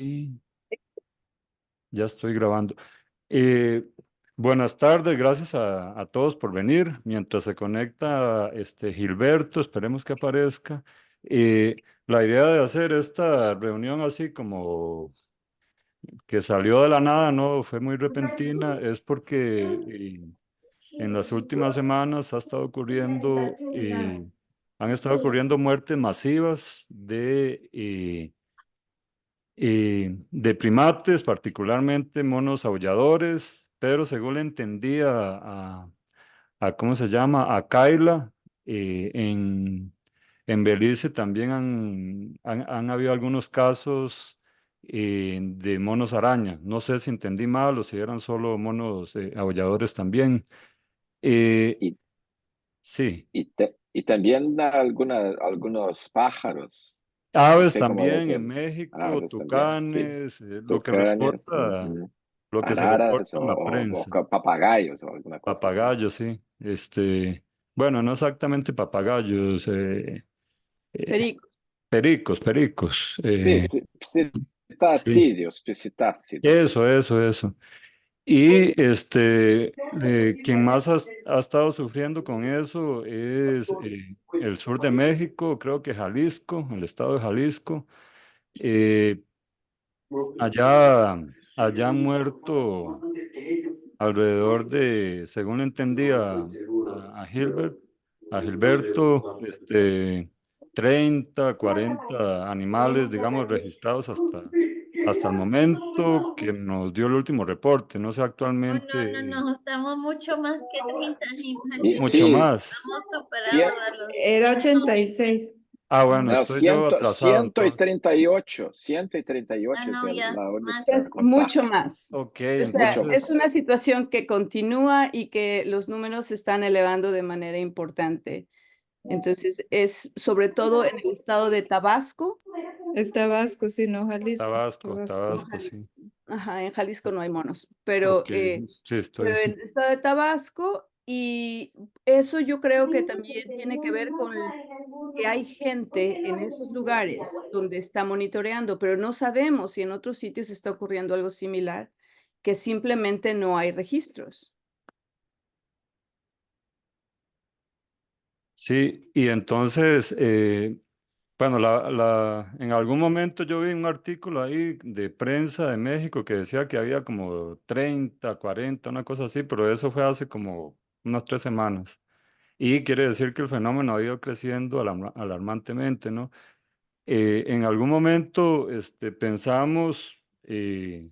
Y ya estoy grabando. Eh, Buenas tardes, gracias a todos por venir. Mientras se conecta Gilberto, esperemos que aparezca. La idea de hacer esta reunión así como que salió de la nada, no fue muy repentina, es porque en las últimas semanas han estado ocurriendo muertes masivas de primates, particularmente monos aulladores, pero según le entendía ¿cómo se llama? A Kaila, en Belice también han habido algunos casos de monos araña. No sé si entendí mal o si eran solo monos aulladores también. Eh, Y, sí. y también algunos pájaros, no Aves sé cómo también decir, en México, aves también, sí, tucanes, tucanes, ujú, lo que se araras reporta en la prensa. papagayos o alguna cosa así. Papagayos, sí. Bueno, no exactamente papagayos, eh, Perico. pericos. Sí, Sí, psitácidos. eso. Y quien más ha estado sufriendo con eso es el sur de México, creo que Jalisco, el estado de Jalisco. Eh, allá han muerto alrededor de, según entendía a Gilberto, 30, 40 animales, digamos, registrados hasta el momento que nos dio el último reporte. No sé Oh, no, actualmente estamos mucho más que 30 Y animales. mucho sí, más. Hemos superado cien- a los Era 100. 86. Ah, bueno, no, estoy yo atrasado entonces. 138 es No, ya, la más. única Es mucho contagio, más. Ok, O sea, mucho es más. entonces, una situación que continúa y que los números se están elevando de manera importante. Entonces, es sobre todo en el estado de Tabasco. Es Tabasco, sí, no Jalisco. Tabasco. Tabasco, sí. Ajá, en Jalisco no hay monos, Ok, sí, pero en el estado de Tabasco, y eso yo creo que también tiene que ver con que hay gente en esos lugares donde está monitoreando, pero no sabemos si en otros sitios está ocurriendo algo similar, que simplemente no hay registros. sí, y entonces, bueno, en algún momento yo vi un artículo ahí de prensa de México que decía que había como 30, 40, una cosa así, pero eso fue hace como unas 3 semanas. Y quiere decir que el fenómeno ha ido creciendo alarmantemente, ¿no? En algún momento pensamos,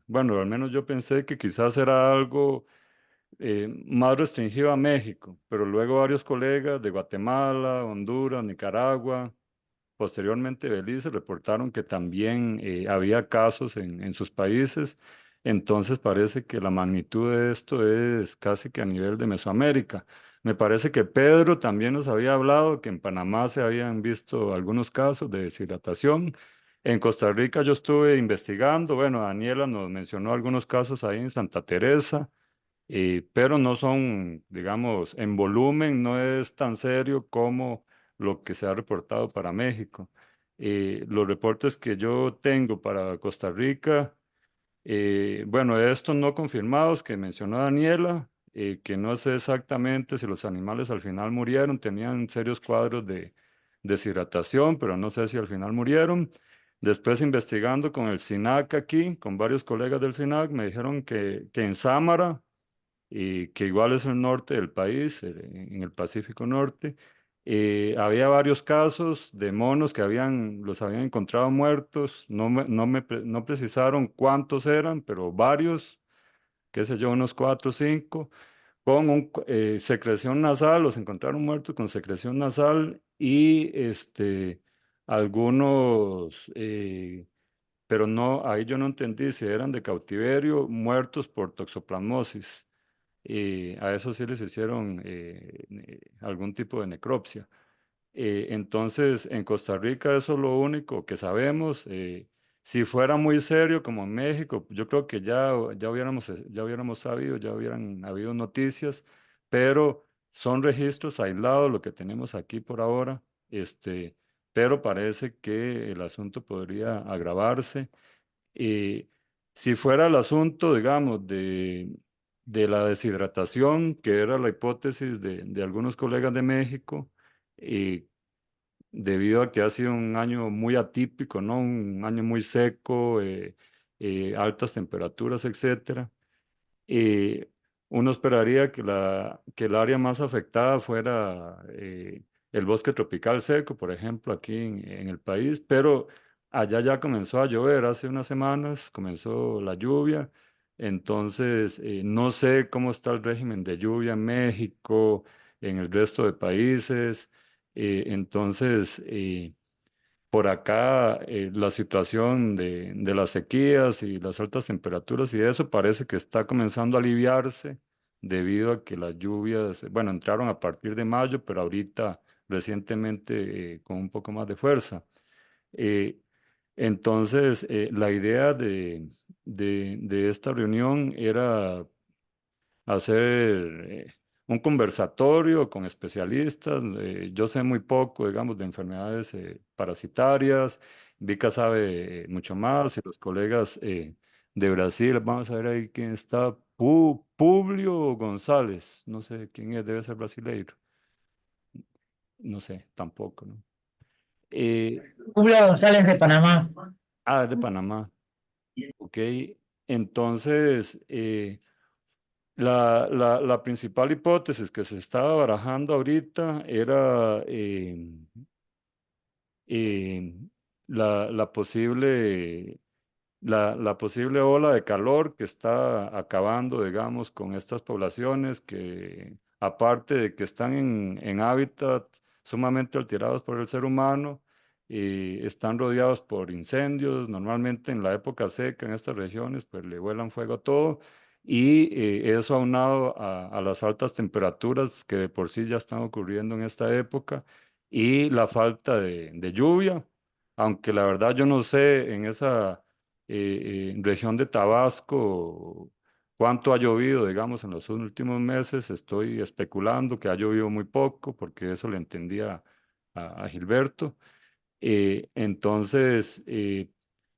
bueno, al menos yo pensé que quizás era algo más restringido a México, pero luego varios colegas de Guatemala, Honduras, Nicaragua, posteriormente Belice, reportaron que también había casos en sus países. Entonces parece que la magnitud de esto es casi que a nivel de Mesoamérica. Me parece que Pedro también nos había hablado que en Panamá se habían visto algunos casos de deshidratación. En Costa Rica yo estuve investigando, bueno, Daniela nos mencionó algunos casos ahí en Santa Teresa, pero no son, digamos, en volumen no es tan serio como lo que se ha reportado para México. Los reportes que yo tengo para Costa Rica, bueno, estos no confirmados que mencionó Daniela, que no sé exactamente si los animales al final murieron, tenían serios cuadros de deshidratación, pero no sé si al final murieron. Después investigando con el SINAC aquí, con varios colegas del SINAC, me dijeron que en Sámara, y que igual es el norte del país, en el Pacífico Norte. Había varios casos de monos que los habían encontrado muertos, no precisaron cuántos eran, pero varios, qué sé yo, unos 4 o 5, con secreción nasal, los encontraron muertos con secreción nasal y algunos, pero no, ahí yo no entendí si eran de cautiverio, muertos por toxoplasmosis. A eso sí les hicieron algún tipo de necropsia. Entonces, en Costa Rica eso es lo único que sabemos. Si fuera muy serio como en México, yo creo que ya hubiéramos sabido, ya hubieran habido noticias, pero son registros aislados lo que tenemos aquí por ahora, pero parece que el asunto podría agravarse. Si fuera el asunto, digamos, de la deshidratación, que era la hipótesis de algunos colegas de México, debido a que ha sido un año muy atípico, ¿no? Un año muy seco, altas temperaturas, etcétera. Uno esperaría que el área más afectada fuera el bosque tropical seco, por ejemplo, aquí en el país, pero allá ya comenzó a llover hace unas semanas, comenzó la lluvia, entonces no sé cómo está el régimen de lluvia en México, en el resto de países, entonces por acá la situación de las sequías y las altas temperaturas y eso parece que está comenzando a aliviarse debido a que las lluvias, bueno, entraron a partir de mayo, pero ahorita recientemente con un poco más de fuerza. Eh, entonces, la idea de esta reunión era hacer un conversatorio con especialistas. Yo sé muy poco, digamos, de enfermedades parasitarias. Vika sabe mucho más y los colegas de Brasil, vamos a ver ahí quién está. Publio González, no sé quién es, debe ser brasileiro. No sé, tampoco, ¿no? Publio González de Panamá. Es de Panamá. Ok, entonces, la principal hipótesis que se estaba barajando ahorita era eh, la posible, la posible ola de calor que está acabando, digamos, con estas poblaciones que, aparte de que están en hábitat sumamente alterados por el ser humano, están rodeados por incendios. Normalmente en la época seca en estas regiones, pues le vuelan fuego a todo. Y eso aunado a las altas temperaturas que de por sí ya están ocurriendo en esta época y la falta de lluvia, aunque la verdad yo no sé en esa región de Tabasco cuánto ha llovido, digamos, en los últimos meses. Estoy especulando que ha llovido muy poco, porque eso le entendía a Gilberto. Entonces,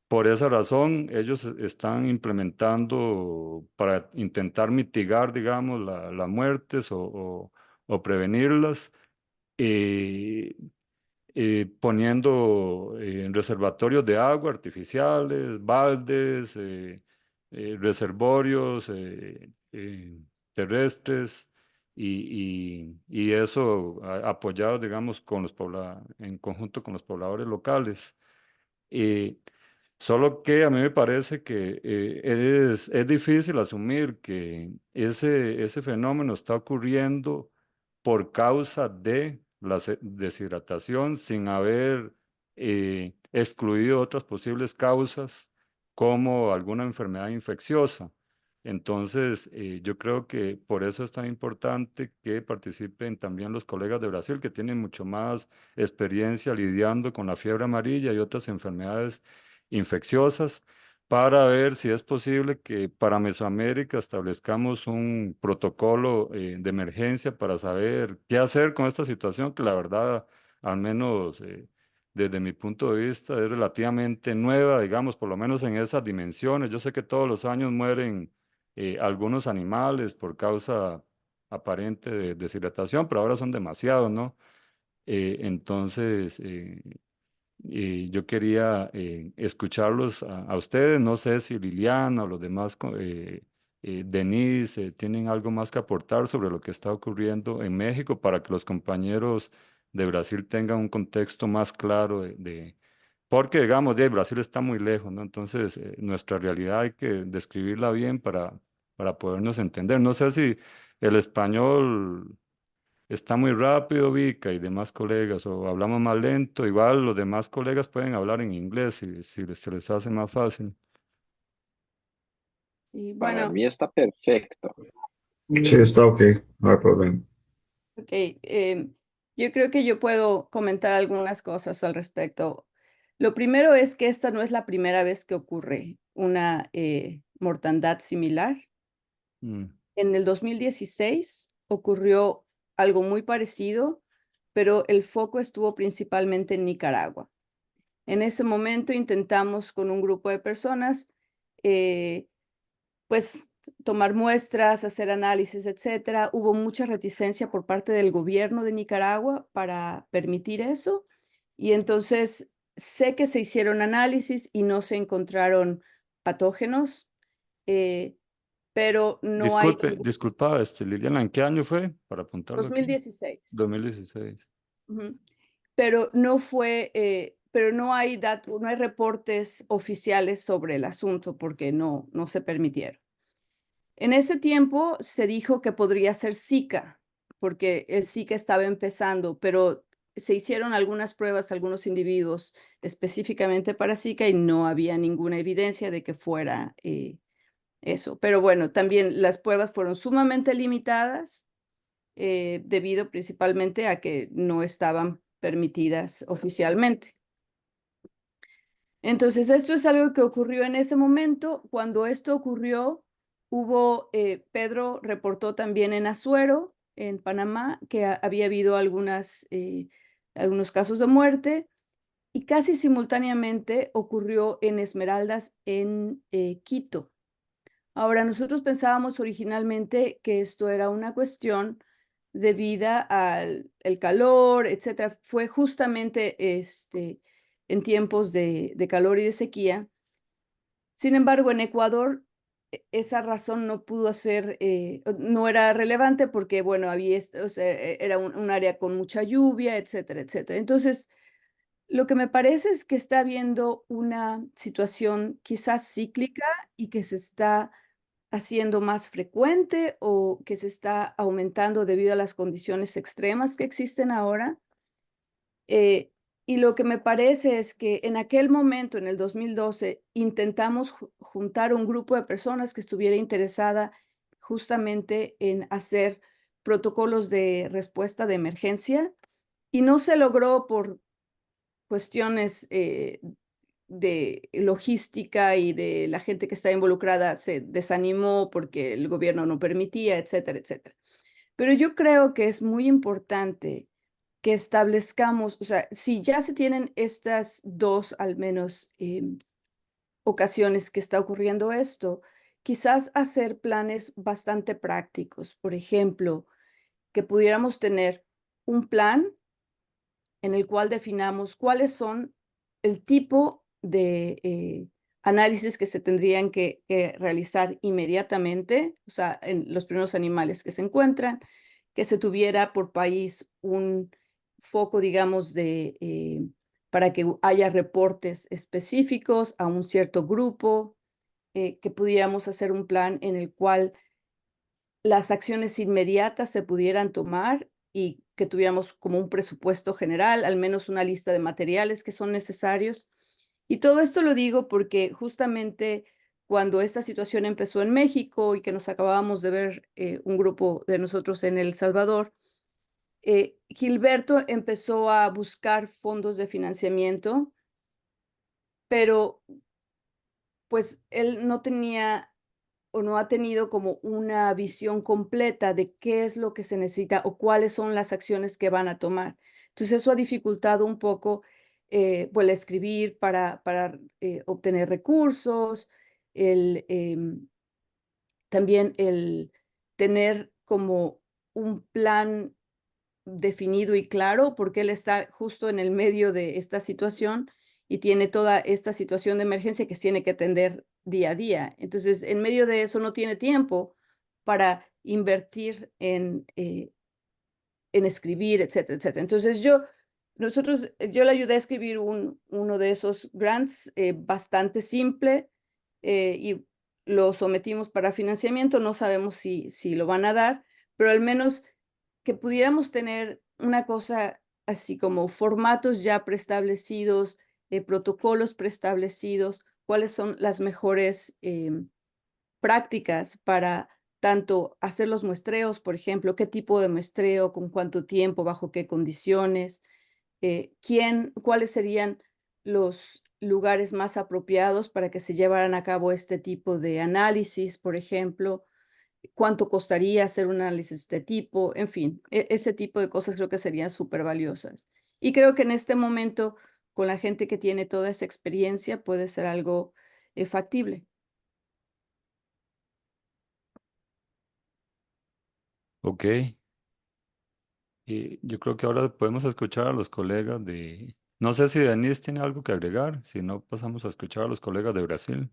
por esa razón, ellos están implementando para intentar mitigar, digamos, las muertes o prevenirlas. eh, Poniendo reservatorios de agua artificiales, baldes, reservorios terrestres y eso apoyado, digamos, con en conjunto con los pobladores locales. Eh, Solo que a mí me parece que es difícil asumir que ese fenómeno está ocurriendo por causa de la deshidratación sin haber excluido otras posibles causas como alguna enfermedad infecciosa. Entonces, yo creo que por eso es tan importante que participen también los colegas de Brasil, que tienen mucho más experiencia lidiando con la fiebre amarilla y otras enfermedades infecciosas, para ver si es posible que para Mesoamérica establezcamos un protocolo de emergencia para saber qué hacer con esta situación, que la verdad, al menos desde mi punto de vista, es relativamente nueva, digamos, por lo menos en esas dimensiones. Yo sé que todos los años mueren algunos animales por causa aparente de deshidratación, pero ahora son demasiados, ¿no? Entonces, yo quería escucharlos a ustedes. No sé si Liliana o los demás, Denise, tienen algo más que aportar sobre lo que está ocurriendo en México para que los compañeros de Brasil tengan un contexto más claro porque digamos, Brasil está muy lejos, ¿no? Entonces, nuestra realidad hay que describirla bien para podernos entender. No sé si el español está muy rápido, Vika, y demás colegas, o hablamos más lento. Igual los demás colegas pueden hablar en inglés si se les hace más fácil. Y Para bueno, mí está perfecto. Sí, está ok, no hay problema. ok, yo creo que yo puedo comentar algunas cosas al respecto. Lo primero es que esta no es la primera vez que ocurre una mortandad similar. Mm, En el 2016 ocurrió algo muy parecido, pero el foco estuvo principalmente en Nicaragua. En ese momento intentamos con un grupo de personas, pues tomar muestras, hacer análisis, etcétera. Hubo mucha reticencia por parte del gobierno de Nicaragua para permitir eso. Y entonces sé que se hicieron análisis y no se encontraron patógenos, pero no hay Disculpa, Liliana, ¿en qué año fue? Para apuntarlo aquí. 2016. 2016. Pero no fue, pero no hay datos, no hay reportes oficiales sobre el asunto porque no se permitieron. En ese tiempo se dijo que podría ser Zika, porque el Zika estaba empezando, pero se hicieron algunas pruebas a algunos individuos específicamente para Zika y no había ninguna evidencia de que fuera eso. Pero bueno, también las pruebas fueron sumamente limitadas debido principalmente a que no estaban permitidas oficialmente. Entonces, esto es algo que ocurrió en ese momento. Cuando esto ocurrió, Pedro reportó también en Azuero, en Panamá, que había habido algunos casos de muerte, y casi simultáneamente ocurrió en Esmeraldas, en Quito. Ahora, nosotros pensábamos originalmente que esto era una cuestión debida al el calor, etcétera. Fue justamente en tiempos de calor y de sequía. Sin embargo, en Ecuador esa razón no pudo ser, no era relevante porque, bueno, había, o sea, era un área con mucha lluvia, etcétera, etcétera. Entonces, lo que me parece es que está habiendo una situación quizás cíclica y que se está haciendo más frecuente o que se está aumentando debido a las condiciones extremas que existen ahora. Y lo que me parece es que en aquel momento, en el 2012, intentamos juntar un grupo de personas que estuviera interesada justamente en hacer protocolos de respuesta de emergencia y no se logró por cuestiones de logística y de la gente que está involucrada se desanimó porque el gobierno no permitía, etcétera, etcétera. Pero yo creo que es muy importante que establezcamos, o sea, si ya se tienen estas dos, al menos, ocasiones que está ocurriendo esto, quizás hacer planes bastante prácticos. Por ejemplo, que pudiéramos tener un plan en el cual definamos cuáles son el tipo de análisis que se tendrían que realizar inmediatamente, o sea, en los primeros animales que se encuentran, que se tuviera por país un foco, digamos, para que haya reportes específicos a un cierto grupo, que pudiéramos hacer un plan en el cual las acciones inmediatas se pudieran tomar y que tuviéramos como un presupuesto general, al menos una lista de materiales que son necesarios. Y todo esto lo digo porque justamente cuando esta situación empezó en México y que nos acabábamos de ver un grupo de nosotros en El Salvador, Gilberto empezó a buscar fondos de financiamiento, pero pues él no tenía o no ha tenido como una visión completa de qué es lo que se necesita o cuáles son las acciones que van a tomar. Entonces eso ha dificultado un poco pues, el escribir para obtener recursos, también el tener como un plan definido y claro, porque él está justo en el medio de esta situación y tiene toda esta situación de emergencia que tiene que atender día a día. Entonces, en medio de eso no tiene tiempo para invertir en escribir, etcétera, etcétera. Entonces, yo le ayudé a escribir uno de esos grants bastante simple y lo sometimos para financiamiento. No sabemos si lo van a dar, pero al menos que pudiéramos tener una cosa así como formatos ya preestablecidos, protocolos preestablecidos, cuáles son las mejores prácticas para tanto hacer los muestreos, por ejemplo, qué tipo de muestreo, con cuánto tiempo, bajo qué condiciones, cuáles serían los lugares más apropiados para que se llevaran a cabo este tipo de análisis, por ejemplo, cuánto costaría hacer un análisis de este tipo, en fin, ese tipo de cosas creo que serían súper valiosas. Y creo que en este momento, con la gente que tiene toda esa experiencia puede ser algo factible. Ok. Y yo creo que ahora podemos escuchar a los colegas de... No sé si Denise tiene algo que agregar, si no pasamos a escuchar a los colegas de Brasil.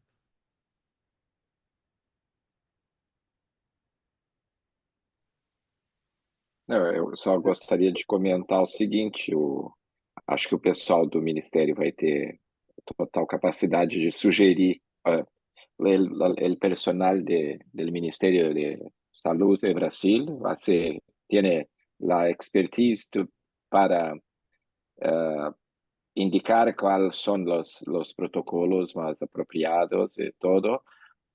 Eu só gostaria de comentar o seguinte, acho que o pessoal do Ministério vai ter total capacidade de sugerir, el personal del Ministerio de Salud de Brasil tiene la expertise para indicar cuáles son los protocolos más apropiados y todo,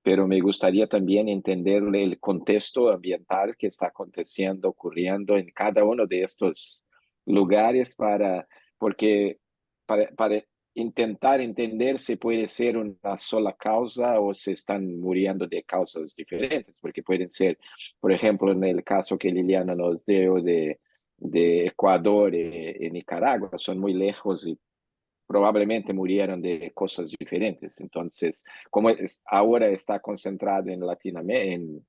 pero me gustaría también entender el contexto ambiental que está aconteciendo, ocurriendo en cada uno de estos lugares porque para intentar entender si puede ser una sola causa o si están muriendo de causas diferentes, porque pueden ser, por ejemplo, en el caso que Liliana nos dio de Ecuador y Nicaragua, son muy lejos y probablemente murieron de cosas diferentes. Entonces, como ahora está concentrado en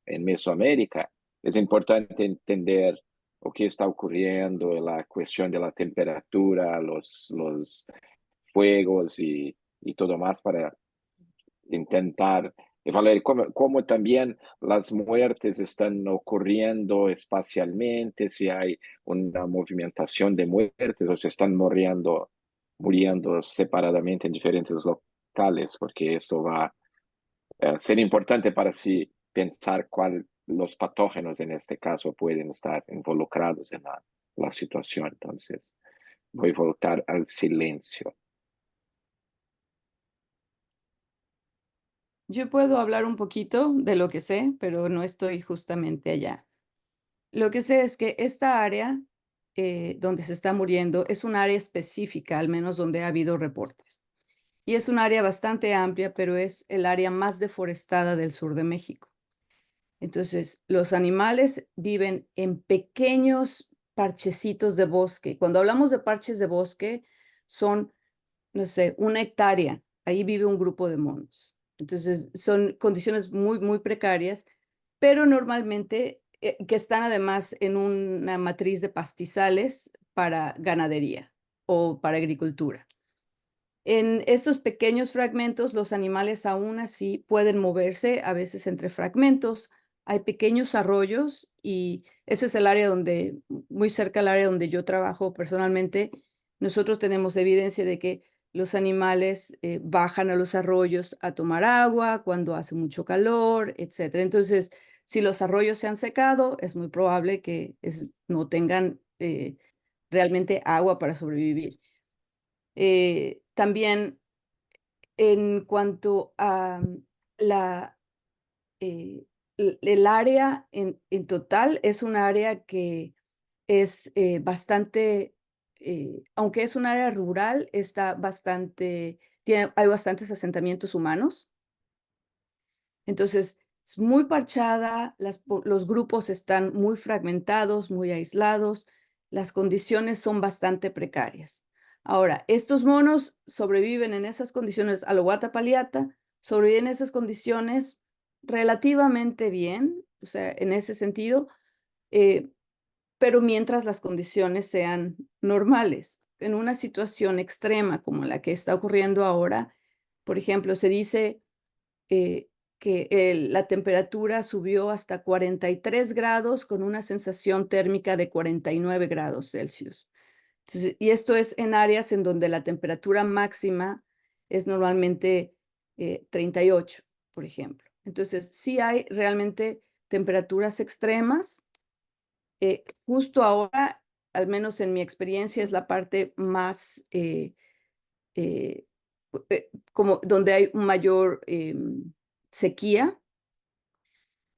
en Mesoamérica, es importante entender lo que está ocurriendo, la cuestión de la temperatura, los fuegos y todo más para intentar evaluar cómo también las muertes están ocurriendo espacialmente, si hay una movimentación de muertes o se están muriendo separadamente en diferentes locales, porque eso va a ser importante para sí pensar cuál los patógenos en este caso pueden estar involucrados en la situación. Entonces, voy a voltar al silencio. Yo puedo hablar un poquito de lo que sé, pero no estoy justamente allá. Lo que sé es que esta área donde se está muriendo es un área específica, al menos donde ha habido reportes. Y es un área bastante amplia, pero es el área más deforestada del sur de México. Entonces, los animales viven en pequeños parchecitos de bosque. Cuando hablamos de parches de bosque, son, no sé, 1 hectárea. Ahí vive un grupo de monos. Entonces, son condiciones muy, muy precarias, pero normalmente que están además en una matriz de pastizales para ganadería o para agricultura. En estos pequeños fragmentos, los animales aún así pueden moverse, a veces entre fragmentos. Hay pequeños arroyos y ese es el área donde, muy cerca del área donde yo trabajo personalmente, nosotros tenemos evidencia de que los animales bajan a los arroyos a tomar agua cuando hace mucho calor, etc. Entonces, si los arroyos se han secado, es muy probable que no tengan realmente agua para sobrevivir. También en cuanto a el área en total, es un área que es bastante, aunque es un área rural, hay bastantes asentamientos humanos. Entonces, es muy parchada, los grupos están muy fragmentados, muy aislados, las condiciones son bastante precarias. Ahora, estos monos sobreviven en esas condiciones, a lo Guata Paliata, sobreviven en esas condiciones relativamente bien, o sea, en ese sentido, pero mientras las condiciones sean normales. En una situación extrema como la que está ocurriendo ahora, por ejemplo, se dice que la temperatura subió hasta 43 grados con una sensación térmica de 49 grados Celsius. Entonces, y esto es en áreas en donde la temperatura máxima es normalmente 38, por ejemplo. Entonces, sí hay realmente temperaturas extremas. Justo ahora, al menos en mi experiencia, es la parte más como donde hay un mayor sequía.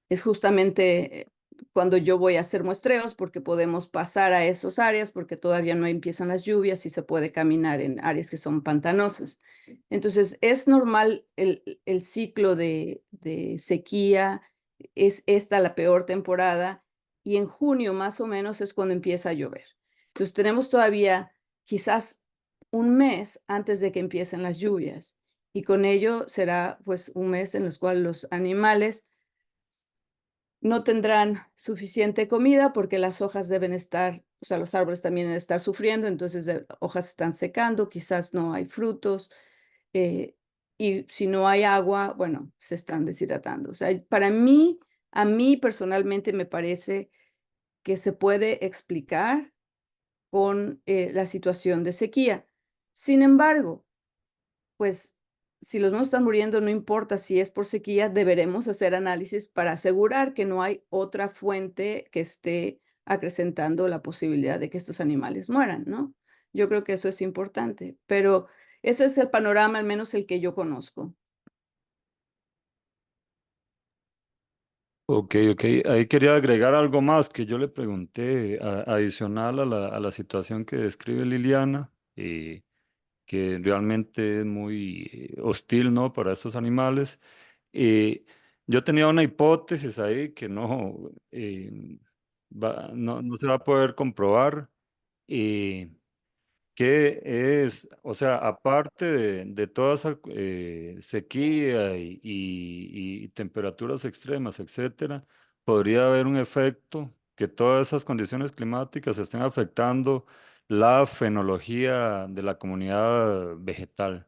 Es justamente cuando yo voy a hacer muestreos, porque podemos pasar a esas áreas, porque todavía no empiezan las lluvias y se puede caminar en áreas que son pantanosas. Entonces, es normal el ciclo de sequía, es esta la peor temporada, y en junio más o menos es cuando empieza a llover. Entonces, tenemos todavía quizás un mes antes de que empiecen las lluvias. Y con ello será pues un mes en los cuales los animales no tendrán suficiente comida porque las hojas deben estar, o sea, los árboles también deben estar sufriendo, entonces hojas están secando, quizás no hay frutos, eh, y si no hay agua, bueno, se están deshidratando. O sea, para mí, a mí personalmente me parece que se puede explicar con la situación de sequía. Sin embargo, pues si los monos están muriendo, no importa si es por sequía, deberemos hacer análisis para asegurar que no hay otra fuente que esté acrecentando la posibilidad de que estos animales mueran, ¿no? Yo creo que eso es importante, pero ese es el panorama, al menos el que yo conozco. Ok, ok. Ahí quería agregar algo más que yo le pregunté adicional a la situación que describe Liliana, que realmente es muy hostil, ¿no? Para estos animales. Eh, yo tenía una hipótesis ahí que no, no, no se va a poder comprobar. eh, que es, o sea, aparte de toda esa sequía y temperaturas extremas, etcétera, podría haber un efecto que todas esas condiciones climáticas estén afectando la fenología de la comunidad vegetal.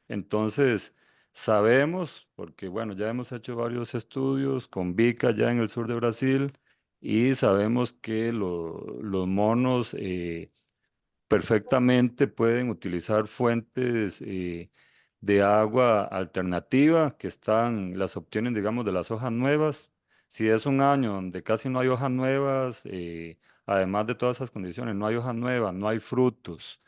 Entonces, sabemos, porque bueno, ya hemos hecho varios estudios con Vika ya en el sur de Brasil, y sabemos que los monos perfectamente pueden utilizar fuentes de agua alternativa que están, las obtienen, digamos, de las hojas nuevas. Si es un año donde casi no hay hojas nuevas, además de todas esas condiciones, no hay hojas nuevas, no hay frutos,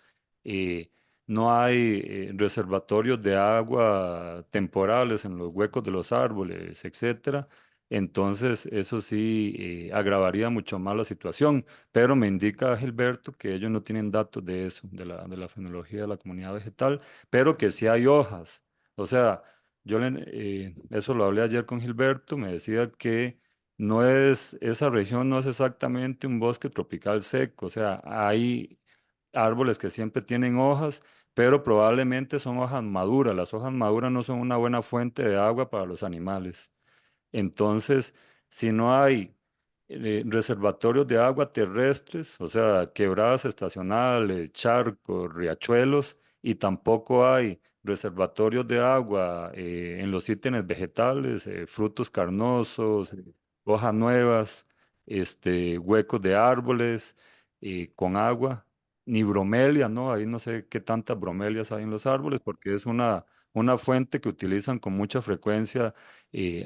eh, no hay reservatorios de agua temporales en los huecos de los árboles, etcétera. Entonces, eso sí agravaría mucho más la situación. Pero me indica Gilberto que ellos no tienen datos de eso, de la fenología de la comunidad vegetal, pero que sí hay hojas. O sea, eso lo hablé ayer con Gilberto, me decía que no es, esa región no es exactamente un bosque tropical seco, o sea, hay árboles que siempre tienen hojas, pero probablemente son hojas maduras. Las hojas maduras no son una buena fuente de agua para los animales. Entonces, si no hay reservatorios de agua terrestres, o sea, quebradas estacionales, charcos, riachuelos, y tampoco hay reservatorios de agua en los ítems vegetales, frutos carnosos, hojas nuevas, huecos de árboles con agua, ni bromelia, ¿no? Ahí no sé qué tantas bromelias hay en los árboles, porque es una fuente que utilizan con mucha frecuencia,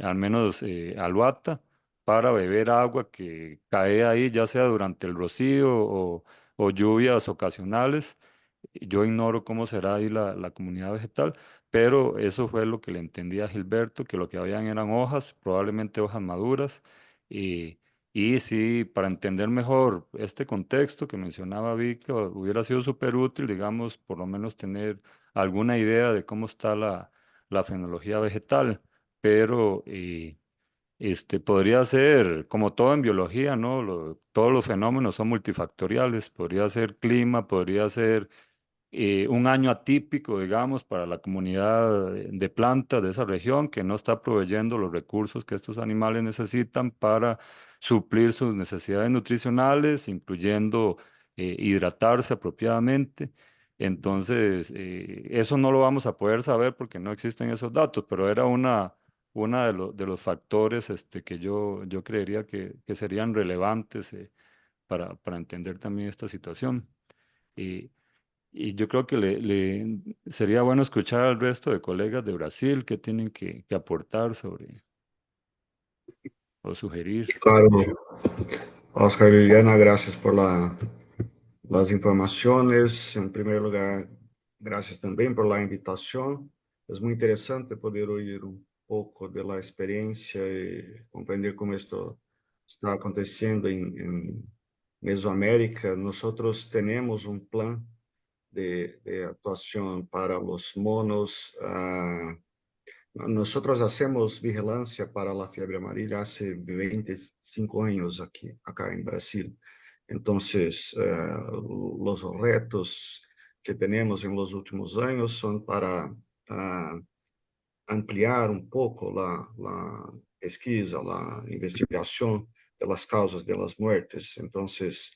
al menos Aluata, para beber agua que cae ahí, ya sea durante el rocío o lluvias ocasionales. Yo ignoro cómo será ahí la comunidad vegetal, pero eso fue lo que le entendí a Gilberto, que lo que habían eran hojas, probablemente hojas maduras. Y, y sí, para entender mejor este contexto que mencionaba Vic, hubiera sido súper útil, digamos, por lo menos tener alguna idea de cómo está la fenología vegetal, pero podría ser, como todo en biología, ¿no? Todos los fenómenos son multifactoriales, podría ser clima, podría ser un año atípico, digamos, para la comunidad de plantas de esa región que no está proveyendo los recursos que estos animales necesitan para suplir sus necesidades nutricionales, incluyendo hidratarse apropiadamente. Entonces, eso no lo vamos a poder saber porque no existen esos datos, pero era una de los factores que yo creería que serían relevantes para entender también esta situación. Y, y yo creo que sería bueno escuchar al resto de colegas de Brasil que tienen que aportar sobre o sugerir. Claro, Oscar y Liliana, gracias por las informaciones. En primer lugar, gracias también por la invitación. Es muy interesante poder oír un poco de la experiencia y comprender cómo esto está aconteciendo en Mesoamérica. Nosotros tenemos un plan de actuación para los monos. Nosotros hacemos vigilancia para la fiebre amarilla hace 25 años acá en Brasil. Entonces, los retos que tenemos en los últimos años son para ampliar un poco la pesquisa, la investigación de las causas de las muertes. Entonces,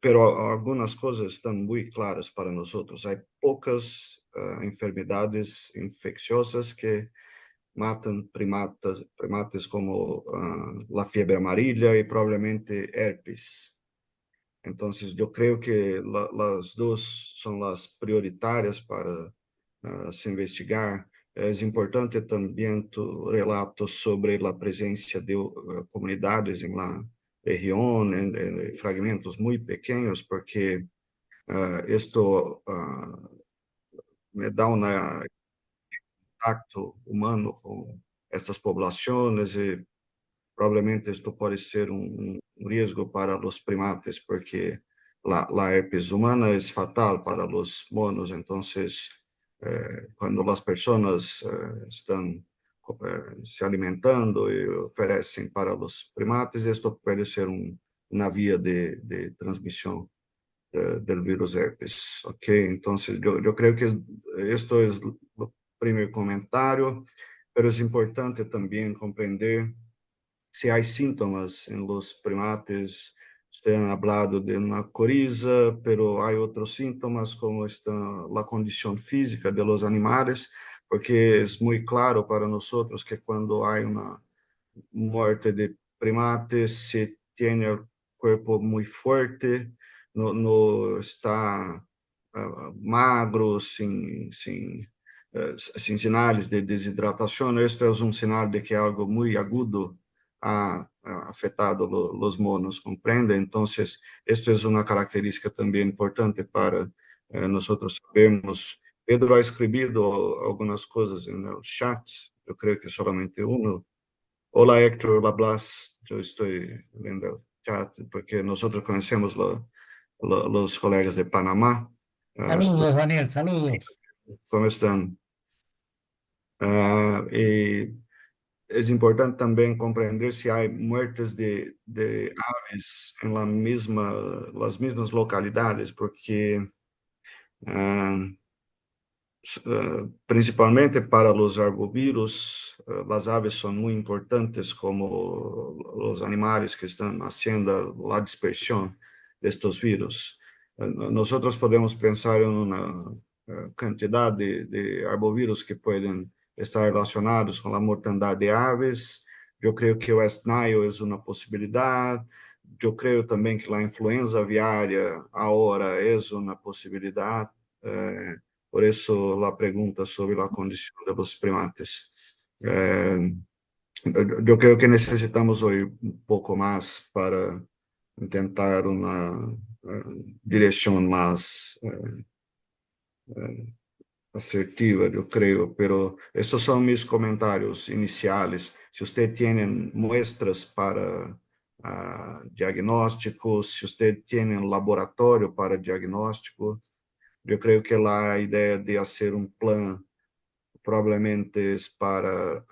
pero algunas cosas están muy claras para nosotros. Hay pocas enfermedades infecciosas que matan primates como la fiebre amarilla y probablemente herpes. Entonces, yo creo que las dos son las prioritarias para se investigar. Es importante también tu relato sobre la presencia de comunidades en la región, en fragmentos muy pequeños, porque esto me da un contacto humano con estas poblaciones y probablemente esto puede ser un riesgo para los primates, porque la herpes humana es fatal para los monos. Entonces, cuando las personas están se alimentando y ofrecen para los primates, esto puede ser una vía de transmisión del virus herpes. Ok, entonces yo creo que esto es el primer comentario, pero es importante también comprender si hay síntomas en los primates. Ustedes han hablado de una coriza, pero hay otros síntomas como la condición física de los animales, porque es muy claro para nosotros que cuando hay una muerte de primates, se tiene el cuerpo muy fuerte, no está magro, sin señales de desidratación. Esto es un señal de que algo muy agudo ha afetado los monos, ¿comprende? Entonces, esto es una característica también importante para nosotros sabermos. Pedro ha escrito algunas cosas en el chat, yo creo que solamente uno. Hola Héctor Lablas, yo estoy viendo el chat porque nosotros conocemos los colegas de Panamá. Saludos, Daniel, saludos. ¿Cómo están? Y es importante también comprender si hay muertes de aves en las mismas localidades, porque principalmente para los arbovirus, las aves son muy importantes como los animales que están haciendo la dispersión de estos virus. Nosotros podemos pensar en una cantidad de arbovirus que pueden estar relacionados con la mortandad de aves. Yo creo que West Nile es una posibilidad. Yo creo también que la influenza aviária ahora es una posibilidad. Por eso la pregunta sobre la condición de los primates. Yo creo que necesitamos hoy un poco más para intentar una dirección más asertiva, yo creo, pero estos son mis comentarios iniciales. Si usted tiene muestras para diagnósticos, si usted tiene un laboratorio para diagnóstico, yo creo que la idea de hacer un plan probablemente es para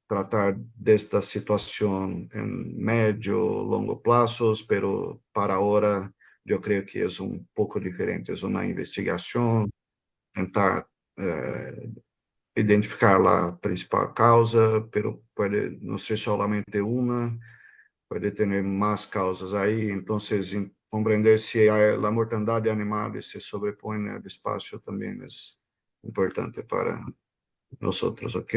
tratar de esta situación en medio, longo plazos, pero para ahora yo creo que es un poco diferente. Es una investigación, tentar identificar la principal causa, pero puede no ser solamente una, puede tener más causas ahí. Entonces, comprender si la mortandad de animales se sobrepone al espacio también es importante para nosotros, ¿ok?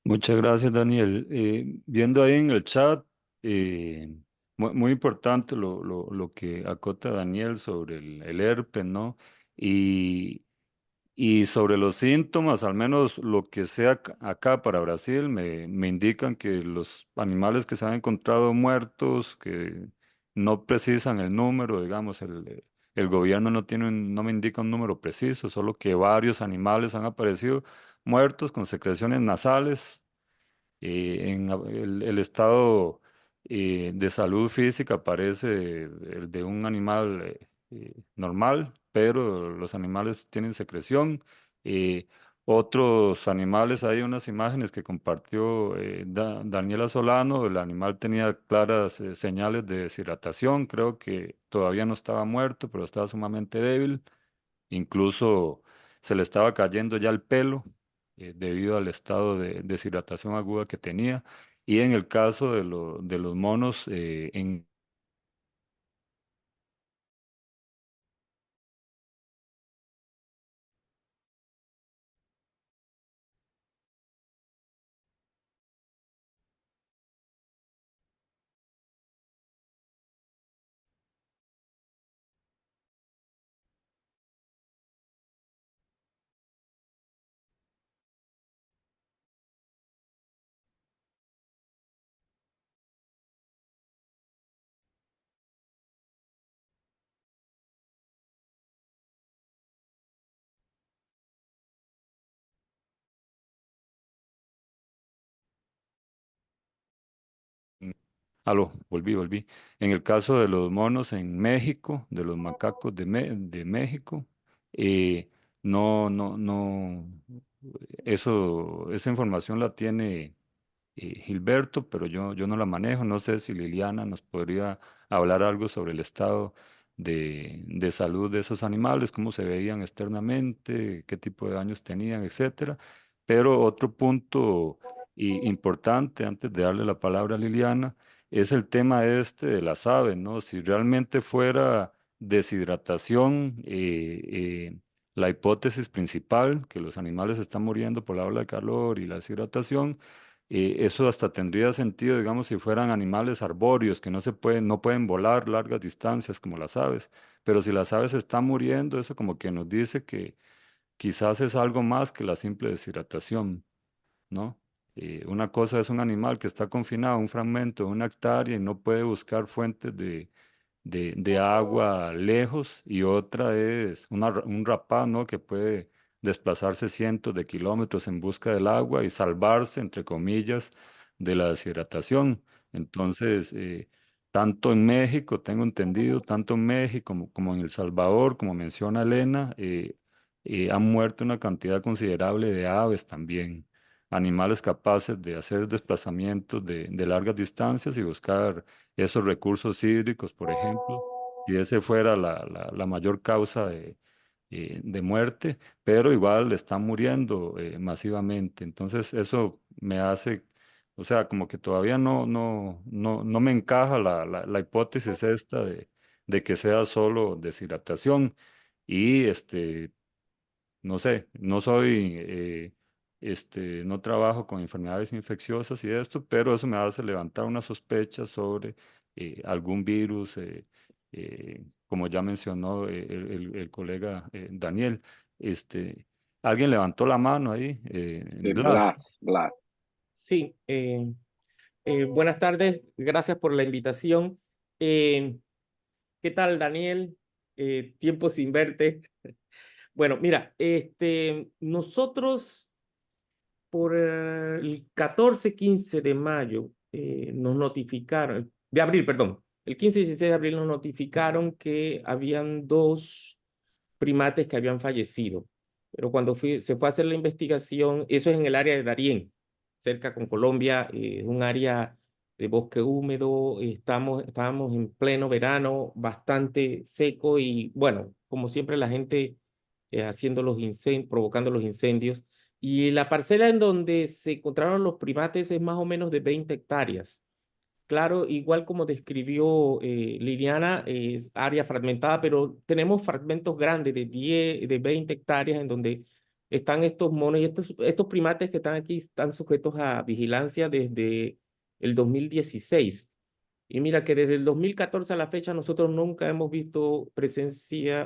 Muchas gracias, Daniel. Viendo ahí en el chat, muy importante lo que acota Daniel sobre el herpes, ¿no? Y, y sobre los síntomas, al menos lo que sea acá para Brasil, me indican que los animales que se han encontrado muertos, que no precisan el número, digamos, el gobierno no me indica un número preciso, solo que varios animales han aparecido muertos con secreciones nasales. El estado de salud física parece el de un animal normal, pero los animales tienen secreción. eh, Otros animales, hay unas imágenes que compartió Daniela Solano. El animal tenía claras señales de deshidratación. Creo que todavía no estaba muerto, pero estaba sumamente débil. Incluso se le estaba cayendo ya el pelo debido al estado de deshidratación aguda que tenía. Y en el caso de los monos, aló, volví. En el caso de los monos en México, de los macacos de México, eh, no, esa información la tiene Gilberto, pero yo no la manejo. No sé si Liliana nos podría hablar algo sobre el estado de salud de esos animales, cómo se veían externamente, qué tipo de daños tenían, etcétera. Pero otro punto importante, antes de darle la palabra a Liliana, es el tema este de las aves, ¿no? Si realmente fuera deshidratación, la hipótesis principal, que los animales están muriendo por la ola de calor y la deshidratación, eso hasta tendría sentido, digamos, si fueran animales arbóreos que no pueden volar largas distancias como las aves. Pero si las aves están muriendo, eso como que nos dice que quizás es algo más que la simple deshidratación, ¿no? Una cosa es un animal que está confinado a un fragmento de una hectárea y no puede buscar fuentes de agua lejos, y otra es un rapaz, ¿no? Que puede desplazarse cientos de kilómetros en busca del agua y salvarse, entre comillas, de la deshidratación. Entonces, tanto en México, tengo entendido, tanto en México como en El Salvador, como menciona Elena, han muerto una cantidad considerable de aves también, animales capaces de hacer desplazamientos de largas distancias y buscar esos recursos hídricos, por ejemplo, si ese fuera la mayor causa de muerte, pero igual están muriendo masivamente. Entonces eso me hace, o sea, como que todavía no me encaja la hipótesis esta de que sea solo deshidratación. Y no sé, no soy, no trabajo con enfermedades infecciosas y esto, pero eso me hace levantar una sospecha sobre algún virus, como ya mencionó el colega Daniel. Este, Alguien levantó la mano ahí, Blas. Blas. Sí, buenas tardes, gracias por la invitación. ¿Qué tal, Daniel? Tiempo sin verte. Bueno, mira, nosotros por el 14-15 de mayo nos notificaron, de abril, perdón, el 15 y 16 de abril nos notificaron que habían 2 primates que habían fallecido. Pero cuando se fue a hacer la investigación, eso es en el área de Darién, cerca con Colombia, un área de bosque húmedo, estábamos en pleno verano, bastante seco y bueno, como siempre la gente haciendo los incendios, provocando los incendios. Y la parcela en donde se encontraron los primates es más o menos de 20 hectáreas. Claro, igual como describió Liliana, es área fragmentada, pero tenemos fragmentos grandes de 10, de 20 hectáreas en donde están estos monos y estos primates que están aquí están sujetos a vigilancia desde el 2016. Y mira que desde el 2014 a la fecha nosotros nunca hemos visto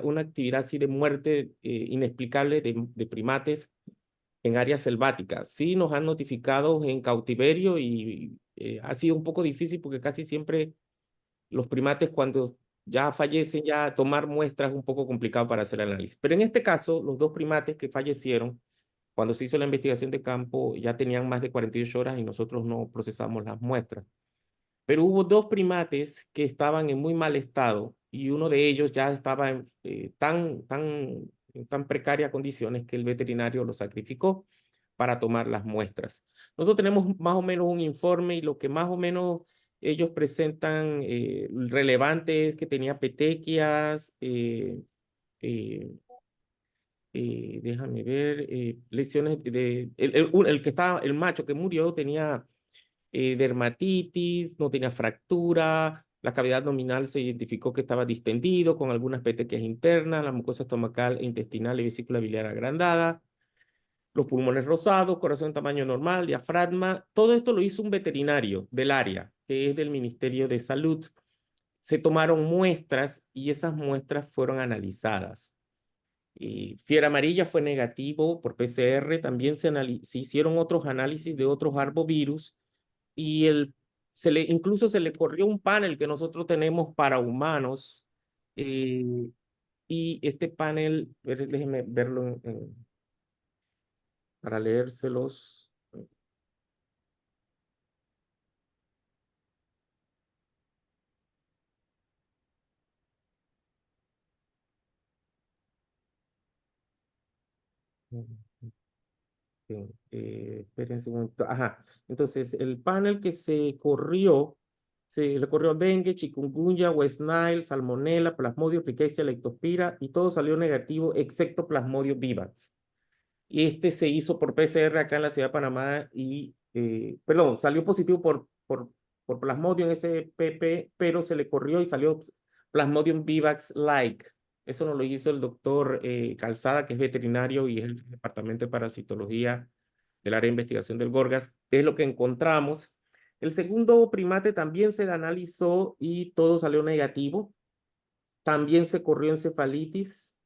una actividad así de muerte inexplicable de primates en áreas selváticas. Sí nos han notificado en cautiverio y ha sido un poco difícil porque casi siempre los primates cuando ya fallecen, ya tomar muestras es un poco complicado para hacer análisis. Pero en este caso, los 2 primates que fallecieron, cuando se hizo la investigación de campo, ya tenían más de 48 horas y nosotros no procesamos las muestras. Pero hubo 2 primates que estaban en muy mal estado y uno de ellos ya estaba tan en tan precarias condiciones que el veterinario los sacrificó para tomar las muestras. Nosotros tenemos más o menos un informe y lo que más o menos ellos presentan relevante es que tenía petequias, déjame ver, lesiones el que estaba, el macho que murió tenía dermatitis, no tenía fractura, la cavidad abdominal se identificó que estaba distendido con algunas petequias internas, la mucosa estomacal, intestinal y vesícula biliar agrandada, los pulmones rosados, corazón en tamaño normal, diafragma. Todo esto lo hizo un veterinario del área, que es del Ministerio de Salud. Se tomaron muestras y esas muestras fueron analizadas. Fiebre amarilla fue negativo por PCR, también se hicieron otros análisis de otros arbovirus y incluso se le corrió un panel que nosotros tenemos para humanos y este panel, déjenme verlo para leérselos. Espérense un momento. Ajá. Entonces, el panel que se le corrió dengue, chikungunya, West Nile, salmonella, plasmodio, rickettsia, leptospira y todo salió negativo excepto plasmodio vivax. Y este se hizo por PCR acá en la ciudad de Panamá y, perdón, salió positivo por plasmodium SPP, pero se le corrió y salió plasmodium vivax-like. Eso nos lo hizo el doctor Calzada, que es veterinario y es el departamento de parasitología del área de investigación del Gorgas. Es lo que encontramos. El segundo primate también se le analizó y todo salió negativo. También se corrió encefalitis,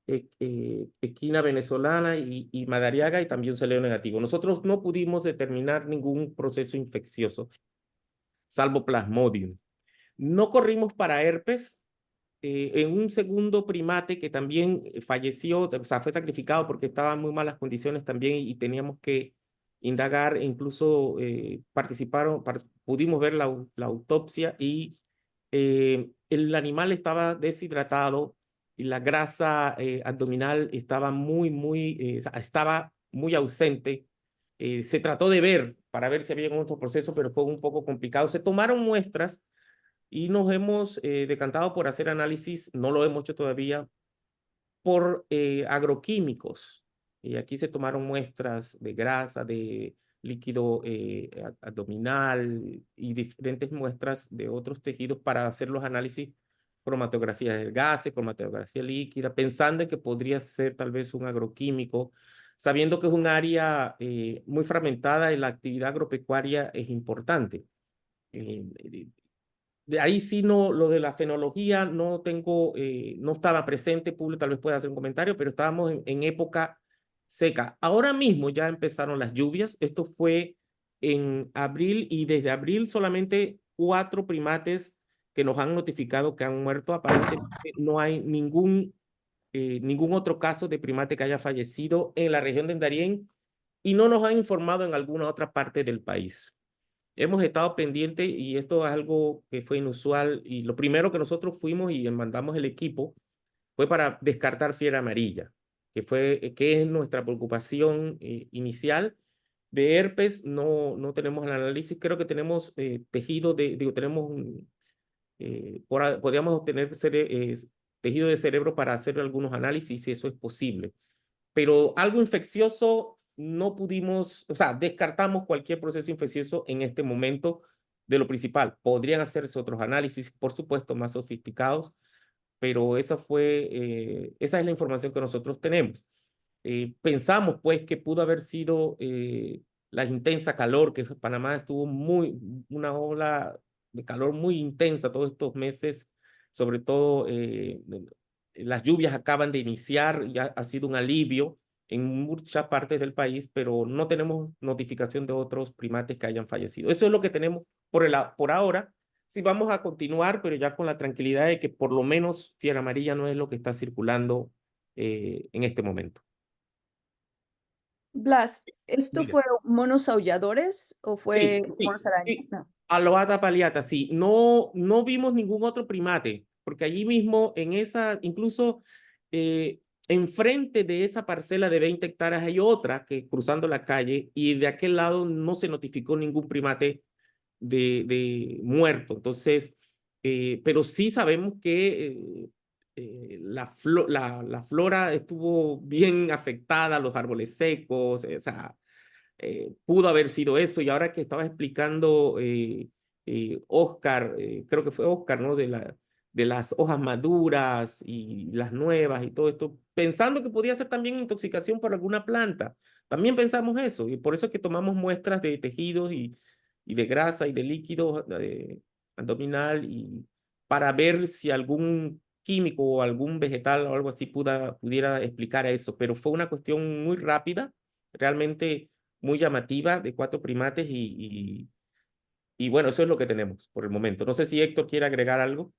equina venezolana y madariaga y también salió negativo. Nosotros no pudimos determinar ningún proceso infeccioso, salvo plasmodium. No corrimos para herpes. En un segundo primate que también falleció, o sea, fue sacrificado porque estaba en muy malas condiciones también y teníamos que indagar e incluso pudimos ver la autopsia y el animal estaba deshidratado y la grasa abdominal estaba estaba muy ausente. Se trató de ver para ver si había algún otro proceso, pero fue un poco complicado. Se tomaron muestras y nos hemos decantado por hacer análisis, no lo hemos hecho todavía, por agroquímicos. Y aquí se tomaron muestras de grasa, de líquido abdominal y diferentes muestras de otros tejidos para hacer los análisis, cromatografía del gas, cromatografía líquida, pensando en que podría ser tal vez un agroquímico, sabiendo que es un área muy fragmentada y la actividad agropecuaria es importante. De ahí sí no, lo de la fenología no tengo, no estaba presente, Publio tal vez pueda hacer un comentario, pero estábamos en época seca. Ahora mismo ya empezaron las lluvias, esto fue en abril y desde abril solamente 4 primates que nos han notificado que han muerto. Aparentemente no hay ningún otro caso de primate que haya fallecido en la región de Darién y no nos han informado en alguna otra parte del país. Hemos estado pendientes y esto es algo que fue inusual y lo primero que nosotros fuimos y mandamos el equipo fue para descartar fiebre amarilla, que es nuestra preocupación inicial. De herpes no tenemos el análisis, creo que tenemos tejido podríamos obtener tejido de cerebro para hacer algunos análisis si eso es posible. Pero algo infeccioso no pudimos, o sea, descartamos cualquier proceso infeccioso en este momento de lo principal. Podrían hacerse otros análisis, por supuesto, más sofisticados, pero esa es la información que nosotros tenemos. Pensamos, pues, que pudo haber sido la intensa calor, que Panamá estuvo una ola de calor muy intensa todos estos meses, sobre todo las lluvias acaban de iniciar, ya ha sido un alivio en muchas partes del país, pero no tenemos notificación de otros primates que hayan fallecido. Eso es lo que tenemos por ahora. Sí, vamos a continuar, pero ya con la tranquilidad de que por lo menos fiebre amarilla no es lo que está circulando en este momento. Blas, ¿esto Diga. fueron monos aulladores o fue monos araña? Sí. No. Aloata paliata, sí. No vimos ningún otro primate, porque allí mismo incluso enfrente de esa parcela de 20 hectáreas hay otra que cruzando la calle y de aquel lado no se notificó ningún primate de muerto. Entonces, pero sí sabemos que la flora estuvo bien afectada, los árboles secos, o sea, pudo haber sido eso. Y ahora que estaba explicando Oscar, creo que fue Oscar, ¿no? De las hojas maduras y las nuevas y todo esto, pensando que podía ser también intoxicación por alguna planta. También pensamos eso y por eso es que tomamos muestras de tejidos y de grasa y de líquido abdominal y para ver si algún químico o algún vegetal o algo así pudiera explicar eso, pero fue una cuestión muy rápida, realmente muy llamativa de 4 primates y bueno, eso es lo que tenemos por el momento. No sé si Héctor quiere agregar algo.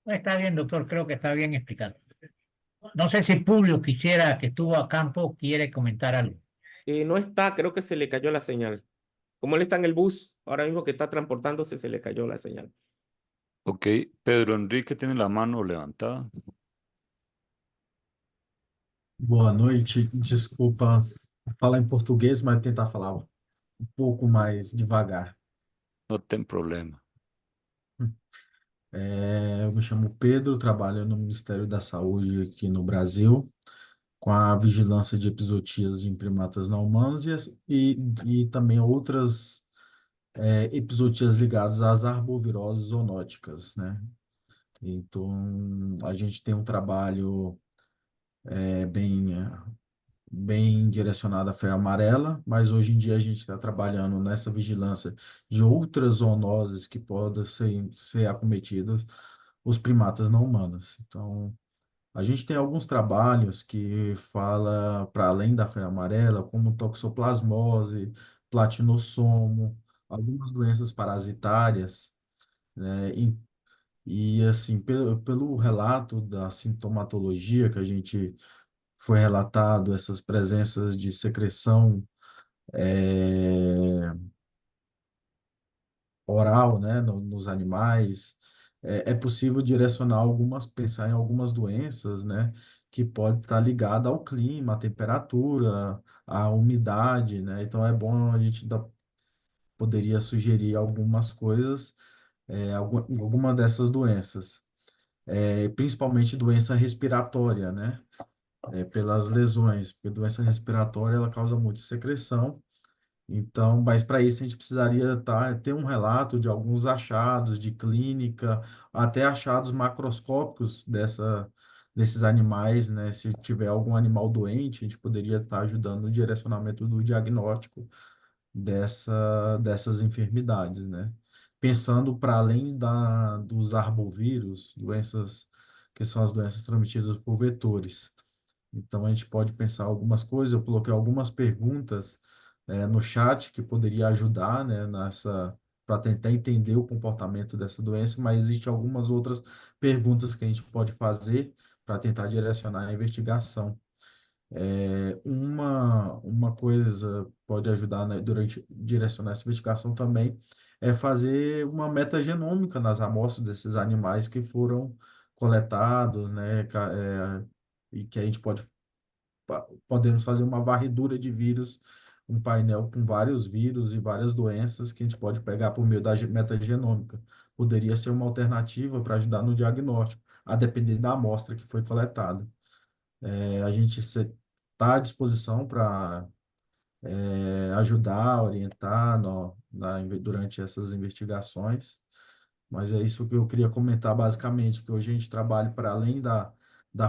Está bien, doctor, creo que está bien explicado. No sé si Publio quisiera, que estuvo a campo, quiere comentar algo. No está, creo que se le cayó la señal. Como él está en el bus, ahora mismo que está transportándose, se le cayó la señal. Ok, Pedro Enrique tiene la mano levantada. Boa noite, desculpa falar em português, mas tentar falar um pouco mais devagar. No tem problema. Eu me chamo Pedro, trabalho no Ministério da Saúde aqui no Brasil, com a vigilância de epizootias em primatas não humanos e também outras epizootias ligadas às arboviroses zoonóticas, né? Então, a gente tem um trabalho bem direcionado à febre amarela, mas hoje em dia a gente está trabalhando nessa vigilância de outras zoonoses que podem ser acometidas, os primatas não humanos. Então, a gente tem alguns trabalhos que fala para além da febre amarela, como toxoplasmose, platinossomo, algumas doenças parasitárias, né? E assim, pelo relato da sintomatologia que a gente foi relatado, essas presenças de secreção oral, né, nos animais, é possível direcionar pensar em algumas doenças, né, que pode estar ligada ao clima, à temperatura, à umidade, né, então é bom a gente poderia sugerir algumas coisas, alguma dessas doenças, principalmente doença respiratória, né, pelas lesões, porque doença respiratória ela causa muita secreção. Então, mas para isso a gente precisaria ter um relato de alguns achados de clínica, até achados macroscópicos desses animais, né? Se tiver algum animal doente, a gente poderia estar ajudando no direcionamento do diagnóstico dessas enfermidades, né? Pensando para além dos arbovírus, doenças que são as doenças transmitidas por vetores. Então, a gente pode pensar algumas coisas. Eu coloquei algumas perguntas no chat que poderia ajudar, né, para tentar entender o comportamento dessa doença, mas existem algumas outras perguntas que a gente pode fazer para tentar direcionar a investigação. Uma coisa pode ajudar, né, durante direcionar essa investigação também é fazer uma metagenômica nas amostras desses animais que foram coletados, né, e que a gente podemos fazer uma varredura de vírus, um painel com vários vírus e várias doenças que a gente pode pegar por meio da metagenômica. Poderia ser uma alternativa para ajudar no diagnóstico, a depender da amostra que foi coletada. A gente está à disposição para ajudar, orientar durante essas investigações. Mas é isso que eu queria comentar basicamente, que hoje a gente trabalha para além da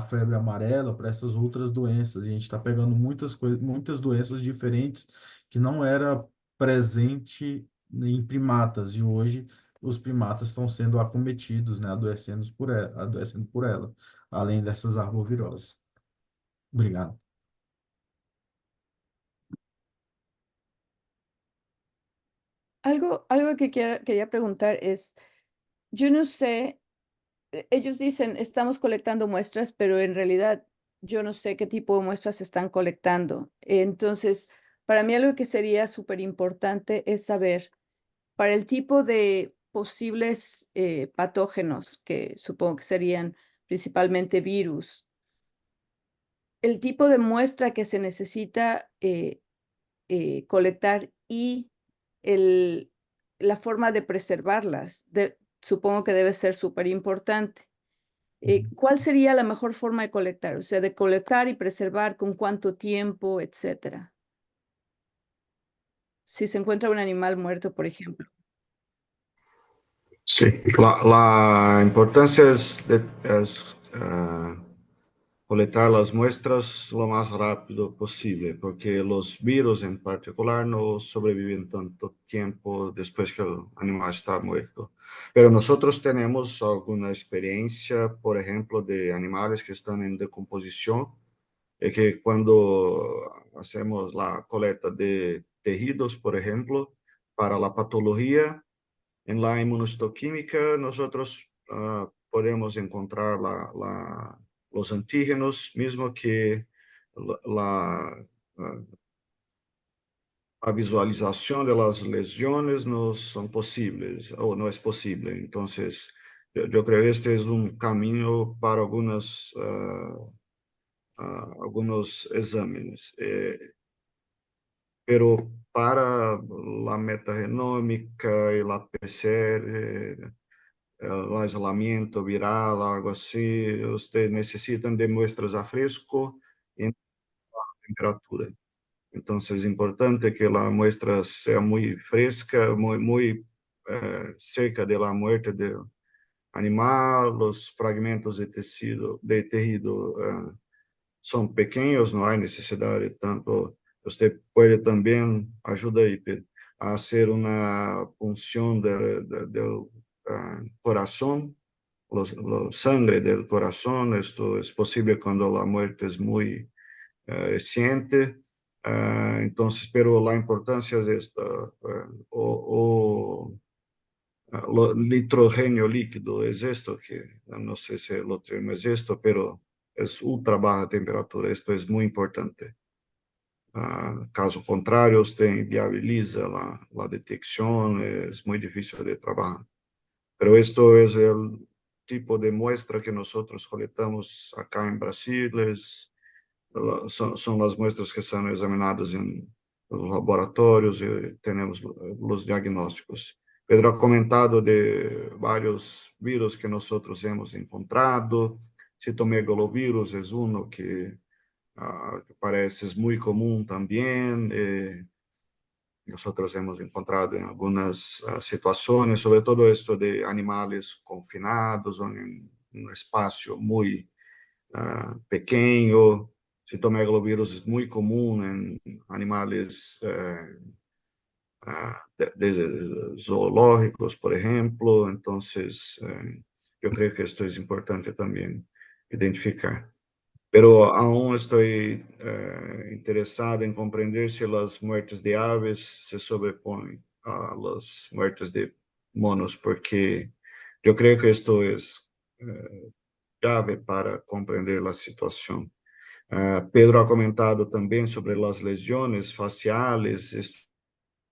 febre amarela, para essas outras doenças. E a gente está pegando muitas doenças diferentes que não era presente em primatas. E hoje os primatas estão sendo acometidos, né, adoecendo por ela, além dessas arboviroses. Obrigado. Algo que quería preguntar es, yo no sé, ellos dicen, estamos colectando muestras, pero en realidad yo no sé qué tipo de muestras están colectando. Entonces, para mí algo que sería súper importante es saber, para el tipo de posibles patógenos, que supongo que serían principalmente virus, el tipo de muestra que se necesita colectar y la forma de preservarlas, supongo que debe ser súper importante. ¿Cuál sería la mejor forma de colectar? O sea, de colectar y preservar, con cuánto tiempo, etcétera. Si se encuentra un animal muerto, por ejemplo. Sí, la importancia es colectar las muestras lo más rápido posible, porque los virus en particular no sobreviven tanto tiempo después que el animal está muerto. Pero nosotros tenemos alguna experiencia, por ejemplo, de animales que están en decomposición, y que cuando hacemos la colecta de tejidos, por ejemplo, para la patología, en la inmunohistoquímica nosotros podemos encontrar los antígenos, mismo que la visualización de las lesiones no son posibles o no es posible. Entonces, yo creo que este es un camino para algunos exámenes. Pero para la metagenómica y la PCR, el aislamiento viral, algo así, ustedes necesitan de muestras a fresco en temperatura. Entonces es importante que la muestra sea muy fresca, muy cerca de la muerte del animal, los fragmentos de tejido son pequeños, no hay necesidad de tanto. Usted puede también, ayuda ahí, Pedro, a hacer una punción del corazón, sangre del corazón. Esto es posible cuando la muerte es muy reciente. Entonces, pero la importancia es esta, nitrógeno líquido, es esto que, no sé si el termo es esto, pero es ultra baja temperatura, esto es muy importante. Caso contrario, usted inviabiliza la detección, es muy difícil de trabajar. Pero esto es el tipo de muestra que nosotros colectamos acá en Brasil, son las muestras que son examinadas en los laboratorios y tenemos los diagnósticos. Pedro ha comentado de varios virus que nosotros hemos encontrado. Citomegalovirus es uno que parece es muy común también. Nosotros hemos encontrado en algunas situaciones, sobre todo esto de animales confinados o en un espacio muy pequeño. Citomegalovirus es muy común en animales zoológicos, por ejemplo. Entonces, yo creo que esto es importante también identificar. Pero aún estoy interesado en comprender si las muertes de aves se sobreponen a las muertes de monos, porque yo creo que esto es clave para comprender la situación. Pedro ha comentado también sobre las lesiones faciales, es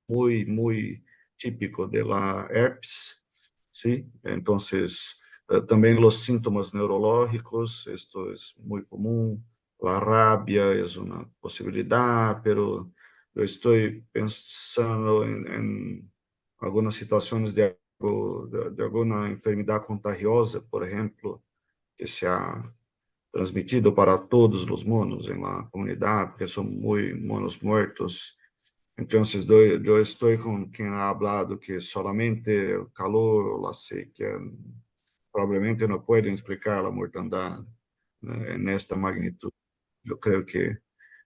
muy típico de la herpes, ¿sí? Entonces, también los síntomas neurológicos, esto es muy común. La rabia es una posibilidad, pero yo estoy pensando en algunas situaciones de alguna enfermedad contagiosa, por ejemplo, que se ha transmitido para todos los monos en la comunidad, porque son muy monos muertos. Entonces, yo estoy con quien ha hablado que solamente el calor o la sequía probablemente no pueden explicar la mortandad en esta magnitud. Yo creo que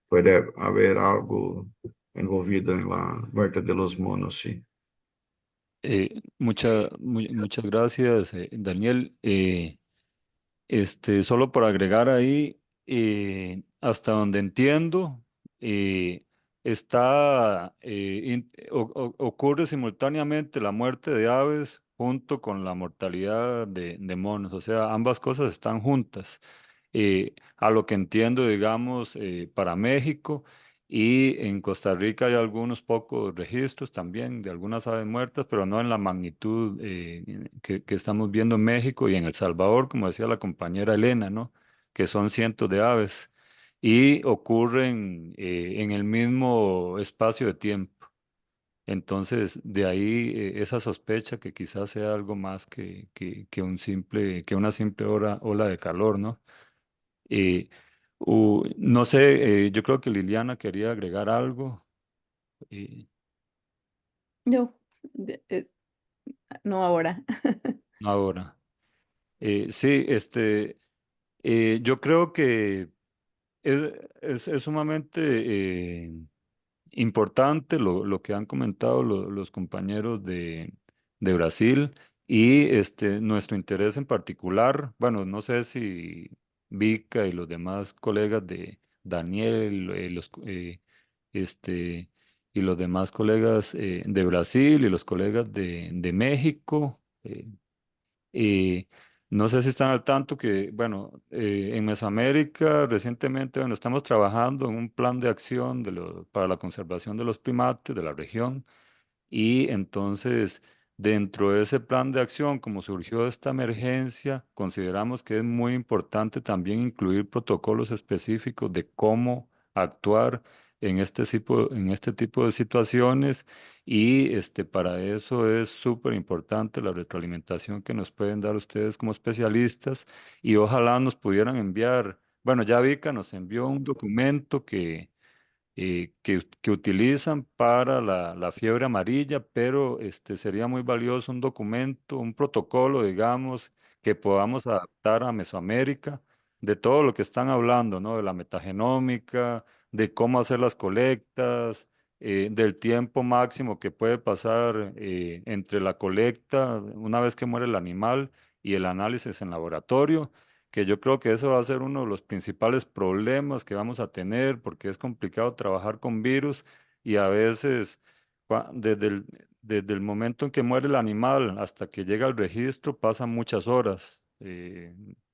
puede haber algo envolvido en la muerte de los monos, sí. Muchas gracias, Daniel. Solo por agregar ahí, hasta donde entiendo, eh, ocurre simultáneamente la muerte de aves junto con la mortalidad de monos, o sea, ambas cosas están juntas. A lo que entiendo, digamos, para México, Y en Costa Rica hay algunos pocos registros también de algunas aves muertas, pero no en la magnitud que estamos viendo en México y en El Salvador, como decía la compañera Elena, ¿no? Que son cientos de aves y ocurren en el mismo espacio de tiempo. Entonces, de ahí esa sospecha que quizás sea algo más que una simple ola de calor, ¿no? Eh, no sé, yo creo que Liliana quería agregar algo. eh, No, no ahora. Ahora. Sí, yo creo que es sumamente importante lo que han comentado los compañeros de Brasil y nuestro interés en particular. Bueno, no sé si Vika y los demás colegas de Daniel, este, y los demás colegas de Brasil y los colegas de México. Y no sé si están al tanto que, bueno, en Mesoamérica recientemente, bueno, estamos trabajando en un plan de acción para la conservación de los primates de la región. Y entonces, dentro de ese plan de acción, como surgió esta emergencia, consideramos que es muy importante también incluir protocolos específicos de cómo actuar en este tipo de situaciones. Y para eso es súper importante la retroalimentación que nos pueden dar ustedes como especialistas. Y ojalá nos pudieran enviar, bueno, ya Vika nos envió un documento que utilizan para la fiebre amarilla, pero sería muy valioso un documento, un protocolo, digamos, que podamos adaptar a Mesoamérica, de todo lo que están hablando, ¿no? De la metagenómica, de cómo hacer las colectas, del tiempo máximo que puede pasar entre la colecta, una vez que muere el animal, y el análisis en laboratorio, que yo creo que eso va a ser uno de los principales problemas que vamos a tener, porque es complicado trabajar con virus y a veces desde el momento en que muere el animal hasta que llega al registro pasan muchas horas,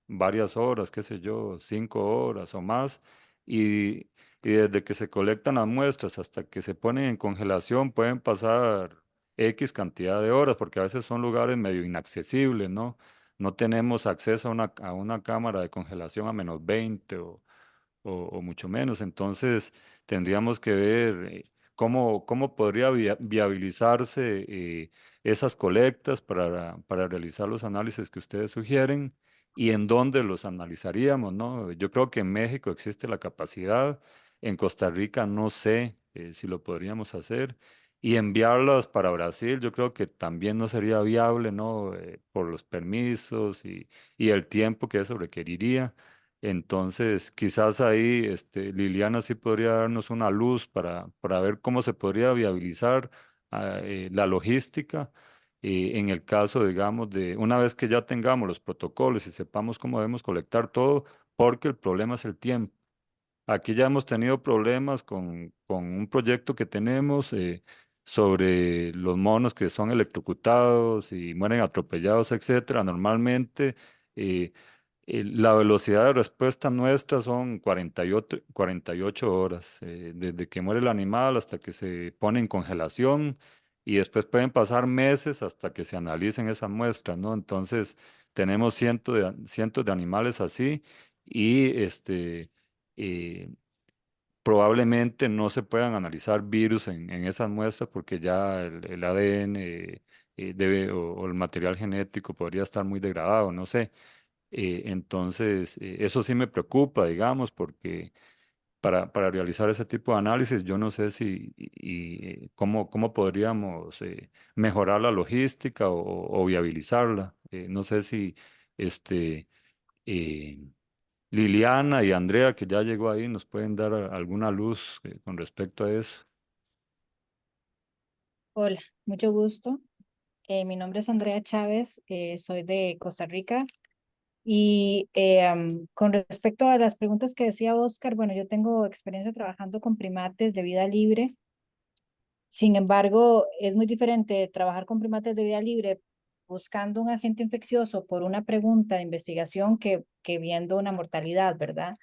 varias horas, qué sé yo, 5 horas o más, y desde que se colectan las muestras hasta que se ponen en congelación pueden pasar X cantidad de horas, porque a veces son lugares medio inaccesibles, ¿no? No tenemos acceso a una cámara de congelación a -20 o mucho menos. Entonces, tendríamos que ver cómo podría viabilizarse esas colectas para realizar los análisis que ustedes sugieren y en dónde los analizaríamos, ¿no? Yo creo que en México existe la capacidad, en Costa Rica no sé si lo podríamos hacer. Y enviarlas para Brasil, yo creo que también no sería viable, ¿no? Por los permisos y el tiempo que eso requeriría. Entonces, quizás ahí Liliana sí podría darnos una luz para ver cómo se podría viabilizar la logística en el caso, digamos, de una vez que ya tengamos los protocolos y sepamos cómo debemos colectar todo, porque el problema es el tiempo. Aquí ya hemos tenido problemas con un proyecto que tenemos sobre los monos que son electrocutados y mueren atropellados, etcétera. Normalmente eh, la velocidad de respuesta nuestra son 48 horas, desde que muere el animal hasta que se pone en congelación y después pueden pasar meses hasta que se analicen esas muestras, ¿no? Entonces tenemos cientos de animales así y eh, probablemente no se puedan analizar virus en esas muestras porque ya el ADN o el material genético podría estar muy degradado, no sé. Entonces, eso sí me preocupa, digamos, porque para realizar ese tipo de análisis, yo no sé cómo podríamos mejorar la logística o viabilizarla. No sé si este, eh, Liliana y Andrea, que ya llegó ahí, nos pueden dar alguna luz con respecto a eso. Hola, mucho gusto. Mi nombre es Andrea Chávez, soy de Costa Rica y con respecto a las preguntas que decía Oscar, bueno, yo tengo experiencia trabajando con primates de vida libre. Sin embargo, es muy diferente trabajar con primates de vida libre buscando un agente infeccioso por una pregunta de investigación que viendo una mortalidad, ¿verdad?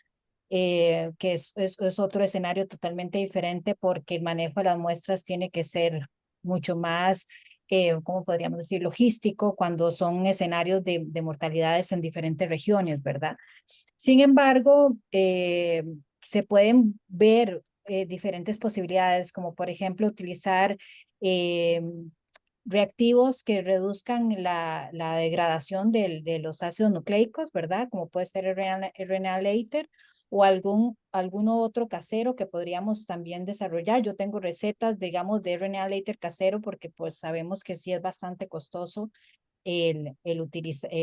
que es otro escenario totalmente diferente porque el manejo de las muestras tiene que ser mucho más, ¿cómo podríamos decir? Logístico cuando son escenarios de mortalidades en diferentes regiones, ¿verdad? Sin embargo, se pueden ver diferentes posibilidades, como por ejemplo utilizar reactivos que reduzcan la degradación de los ácidos nucleicos, ¿verdad? Como puede ser el RNA later o alguno otro casero que podríamos también desarrollar. Yo tengo recetas, digamos, de RNA later casero porque pues sabemos que sí es bastante costoso el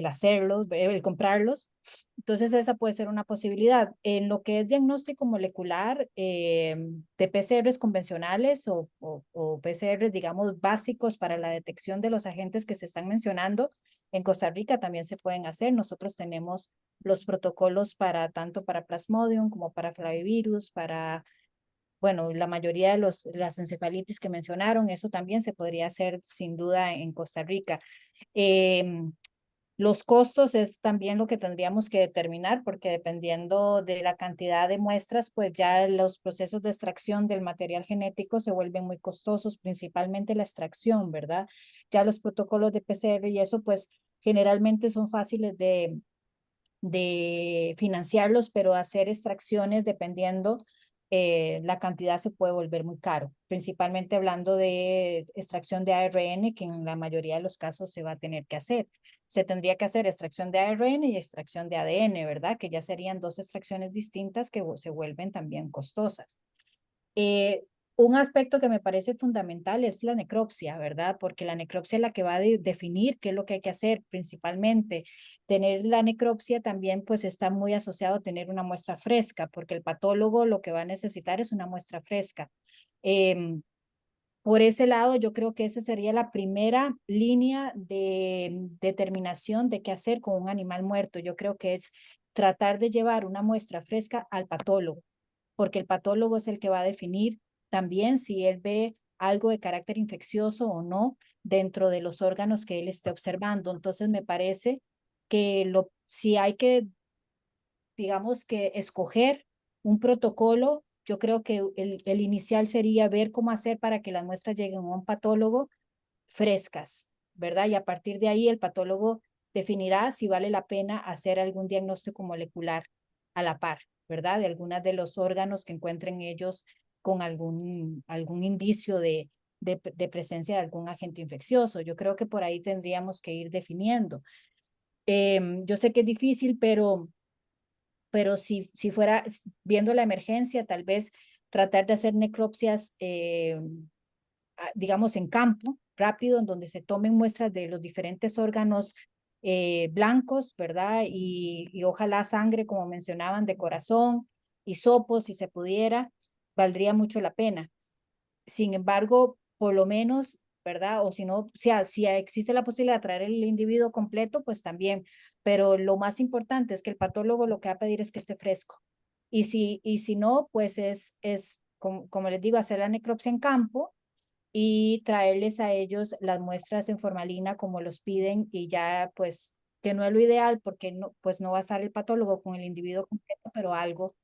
hacerlos, el comprarlos. Entonces esa puede ser una posibilidad. En lo que es diagnóstico molecular de PCRs convencionales o PCRs, digamos, básicos para la detección de los agentes que se están mencionando, en Costa Rica también se pueden hacer. Nosotros tenemos los protocolos para tanto para Plasmodium como para Flavivirus, para bueno, la mayoría de las encefalitis que mencionaron, eso también se podría hacer sin duda en Costa Rica. Los costos es también lo que tendríamos que determinar porque dependiendo de la cantidad de muestras, pues ya los procesos de extracción del material genético se vuelven muy costosos, principalmente la extracción, ¿verdad? Ya los protocolos de PCR y eso pues generalmente son fáciles de financiarlos, pero hacer extracciones dependiendo la cantidad se puede volver muy caro, principalmente hablando de extracción de ARN, que en la mayoría de los casos se va a tener que hacer. Se tendría que hacer extracción de ARN y extracción de ADN, ¿verdad? Que ya serían dos extracciones distintas que se vuelven también costosas. Un aspecto que me parece fundamental es la necropsia, ¿verdad? Porque la necropsia es la que va a definir qué es lo que hay que hacer principalmente. Tener la necropsia también pues está muy asociado a tener una muestra fresca, porque el patólogo lo que va a necesitar es una muestra fresca. Por ese lado, yo creo que esa sería la primera línea de determinación de qué hacer con un animal muerto. Yo creo que es tratar de llevar una muestra fresca al patólogo, porque el patólogo es el que va a definir también si él ve algo de carácter infeccioso o no dentro de los órganos que él esté observando. Entonces, me parece que si hay que, digamos que escoger un protocolo, yo creo que el inicial sería ver cómo hacer para que las muestras lleguen a un patólogo frescas, ¿verdad? Y a partir de ahí el patólogo definirá si vale la pena hacer algún diagnóstico molecular a la par, ¿verdad? De algunos de los órganos que encuentren ellos con algún indicio de presencia de algún agente infeccioso. Yo creo que por ahí tendríamos que ir definiendo. Yo sé que es difícil, pero si fuera viendo la emergencia, tal vez tratar de hacer necropsias, digamos, en campo, rápido, en donde se tomen muestras de los diferentes órganos blancos, ¿verdad? Y ojalá sangre, como mencionaban, de corazón, hisopos, si se pudiera, valdría mucho la pena. Sin embargo, por lo menos, ¿verdad? O si no, si existe la posibilidad de traer el individuo completo, pues también. Pero lo más importante es que el patólogo lo que va a pedir es que esté fresco. Y si no, pues como les digo, hacer la necropsia en campo y traerles a ellos las muestras en formalina como los piden y ya pues que no es lo ideal porque no, pues no va a estar el patólogo con el individuo completo, pero algo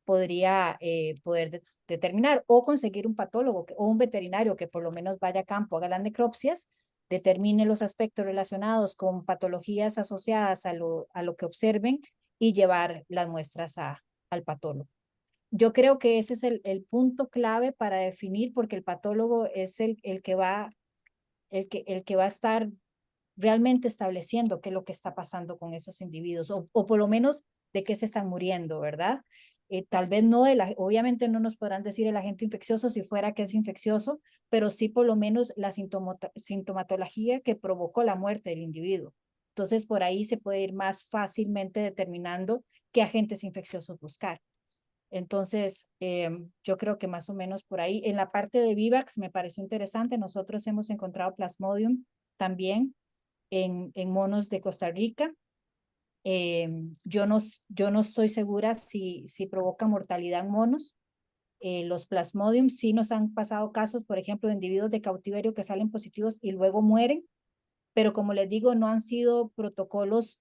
podría poder determinar o conseguir un patólogo o un veterinario que por lo menos vaya a campo, haga las necropsias, determine los aspectos relacionados con patologías asociadas a lo que observen y llevar las muestras al patólogo. Yo creo que ese es el punto clave para definir, porque el patólogo es el que va a estar realmente estableciendo qué es lo que está pasando con esos individuos, o por lo menos de qué se están muriendo, ¿verdad? Tal vez no, obviamente no nos podrán decir el agente infeccioso si fuera que es infeccioso, pero sí por lo menos la sintomatología que provocó la muerte del individuo. Entonces, por ahí se puede ir más fácilmente determinando qué agentes infecciosos buscar. Entonces, yo creo que más o menos por ahí. En la parte de Vivax me pareció interesante. Nosotros hemos encontrado Plasmodium también en monos de Costa Rica. Yo no estoy segura si provoca mortalidad en monos. Los Plasmodium sí nos han pasado casos, por ejemplo, de individuos de cautiverio que salen positivos y luego mueren, pero como les digo, no han sido protocolos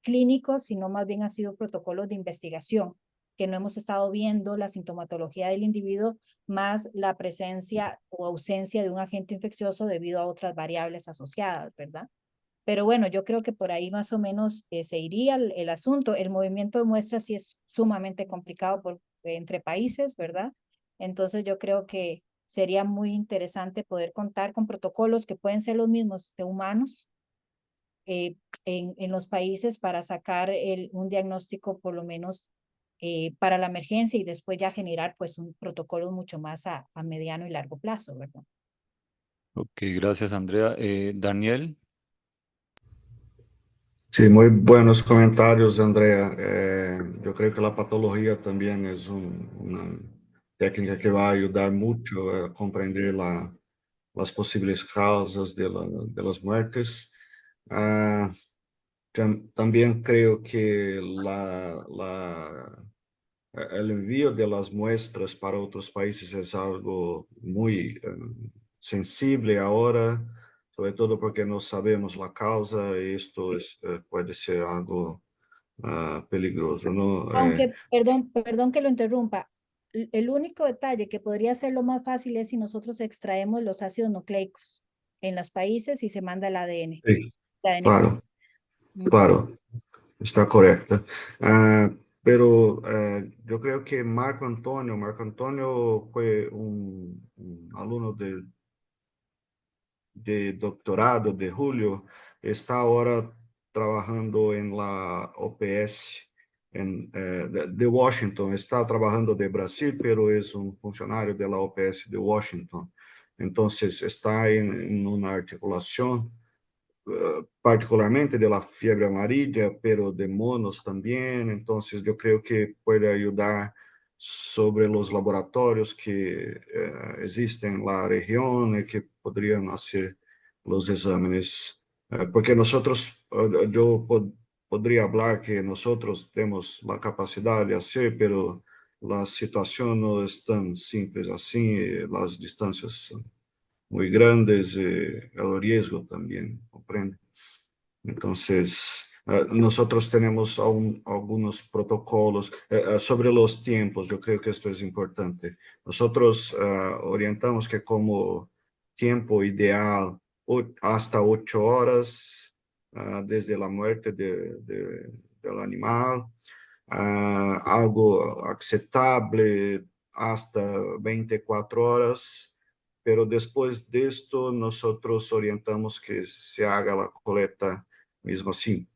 clínicos, sino más bien han sido protocolos de investigación que no hemos estado viendo la sintomatología del individuo más la presencia o ausencia de un agente infeccioso debido a otras variables asociadas, ¿verdad? Pero bueno, yo creo que por ahí más o menos se iría el asunto. El movimiento de muestras sí es sumamente complicado entre países, ¿verdad? Entonces yo creo que sería muy interesante poder contar con protocolos que pueden ser los mismos de humanos en los países para sacar un diagnóstico por lo menos para la emergencia y después ya generar pues un protocolo mucho más a mediano y largo plazo, ¿verdad? Ok, gracias, Andrea. Daniel. Sí, muy buenos comentarios, Andrea. Yo creo que la patología también es una técnica que va a ayudar mucho a comprender las posibles causas de las muertes. Ah, también creo que el envío de las muestras para otros países es algo muy sensible ahora, sobre todo porque no sabemos la causa y esto puede ser algo peligroso, ¿no? Aunque, perdón que lo interrumpa, el único detalle que podría ser lo más fácil es si nosotros extraemos los ácidos nucleicos en los países y se manda el ADN, Sí, el ADN puro. claro, claro, está correcta. Pero yo creo que Marco Antonio fue un alumno de doctorado de Julio, está ahora trabajando en la OPS de Washington, está trabajando de Brasil, pero es un funcionario de la OPS de Washington. Entonces está en una articulación particularmente de la fiebre amarilla, pero de monos también. Entonces, yo creo que puede ayudar sobre los laboratorios que existen en la región y que podrían hacer los exámenes. Porque nosotros, yo podría hablar que nosotros tenemos la capacidad de hacer, pero la situación no es tan simple así, las distancias son muy grandes, el riesgo también, comprende. Entonces, nosotros tenemos algunos protocolos sobre los tiempos, yo creo que esto es importante. Nosotros orientamos que como tiempo ideal hasta 8 horas desde la muerte del animal, algo aceptable hasta 24 horas, pero después de esto nosotros orientamos que se haga la colecta mismo así.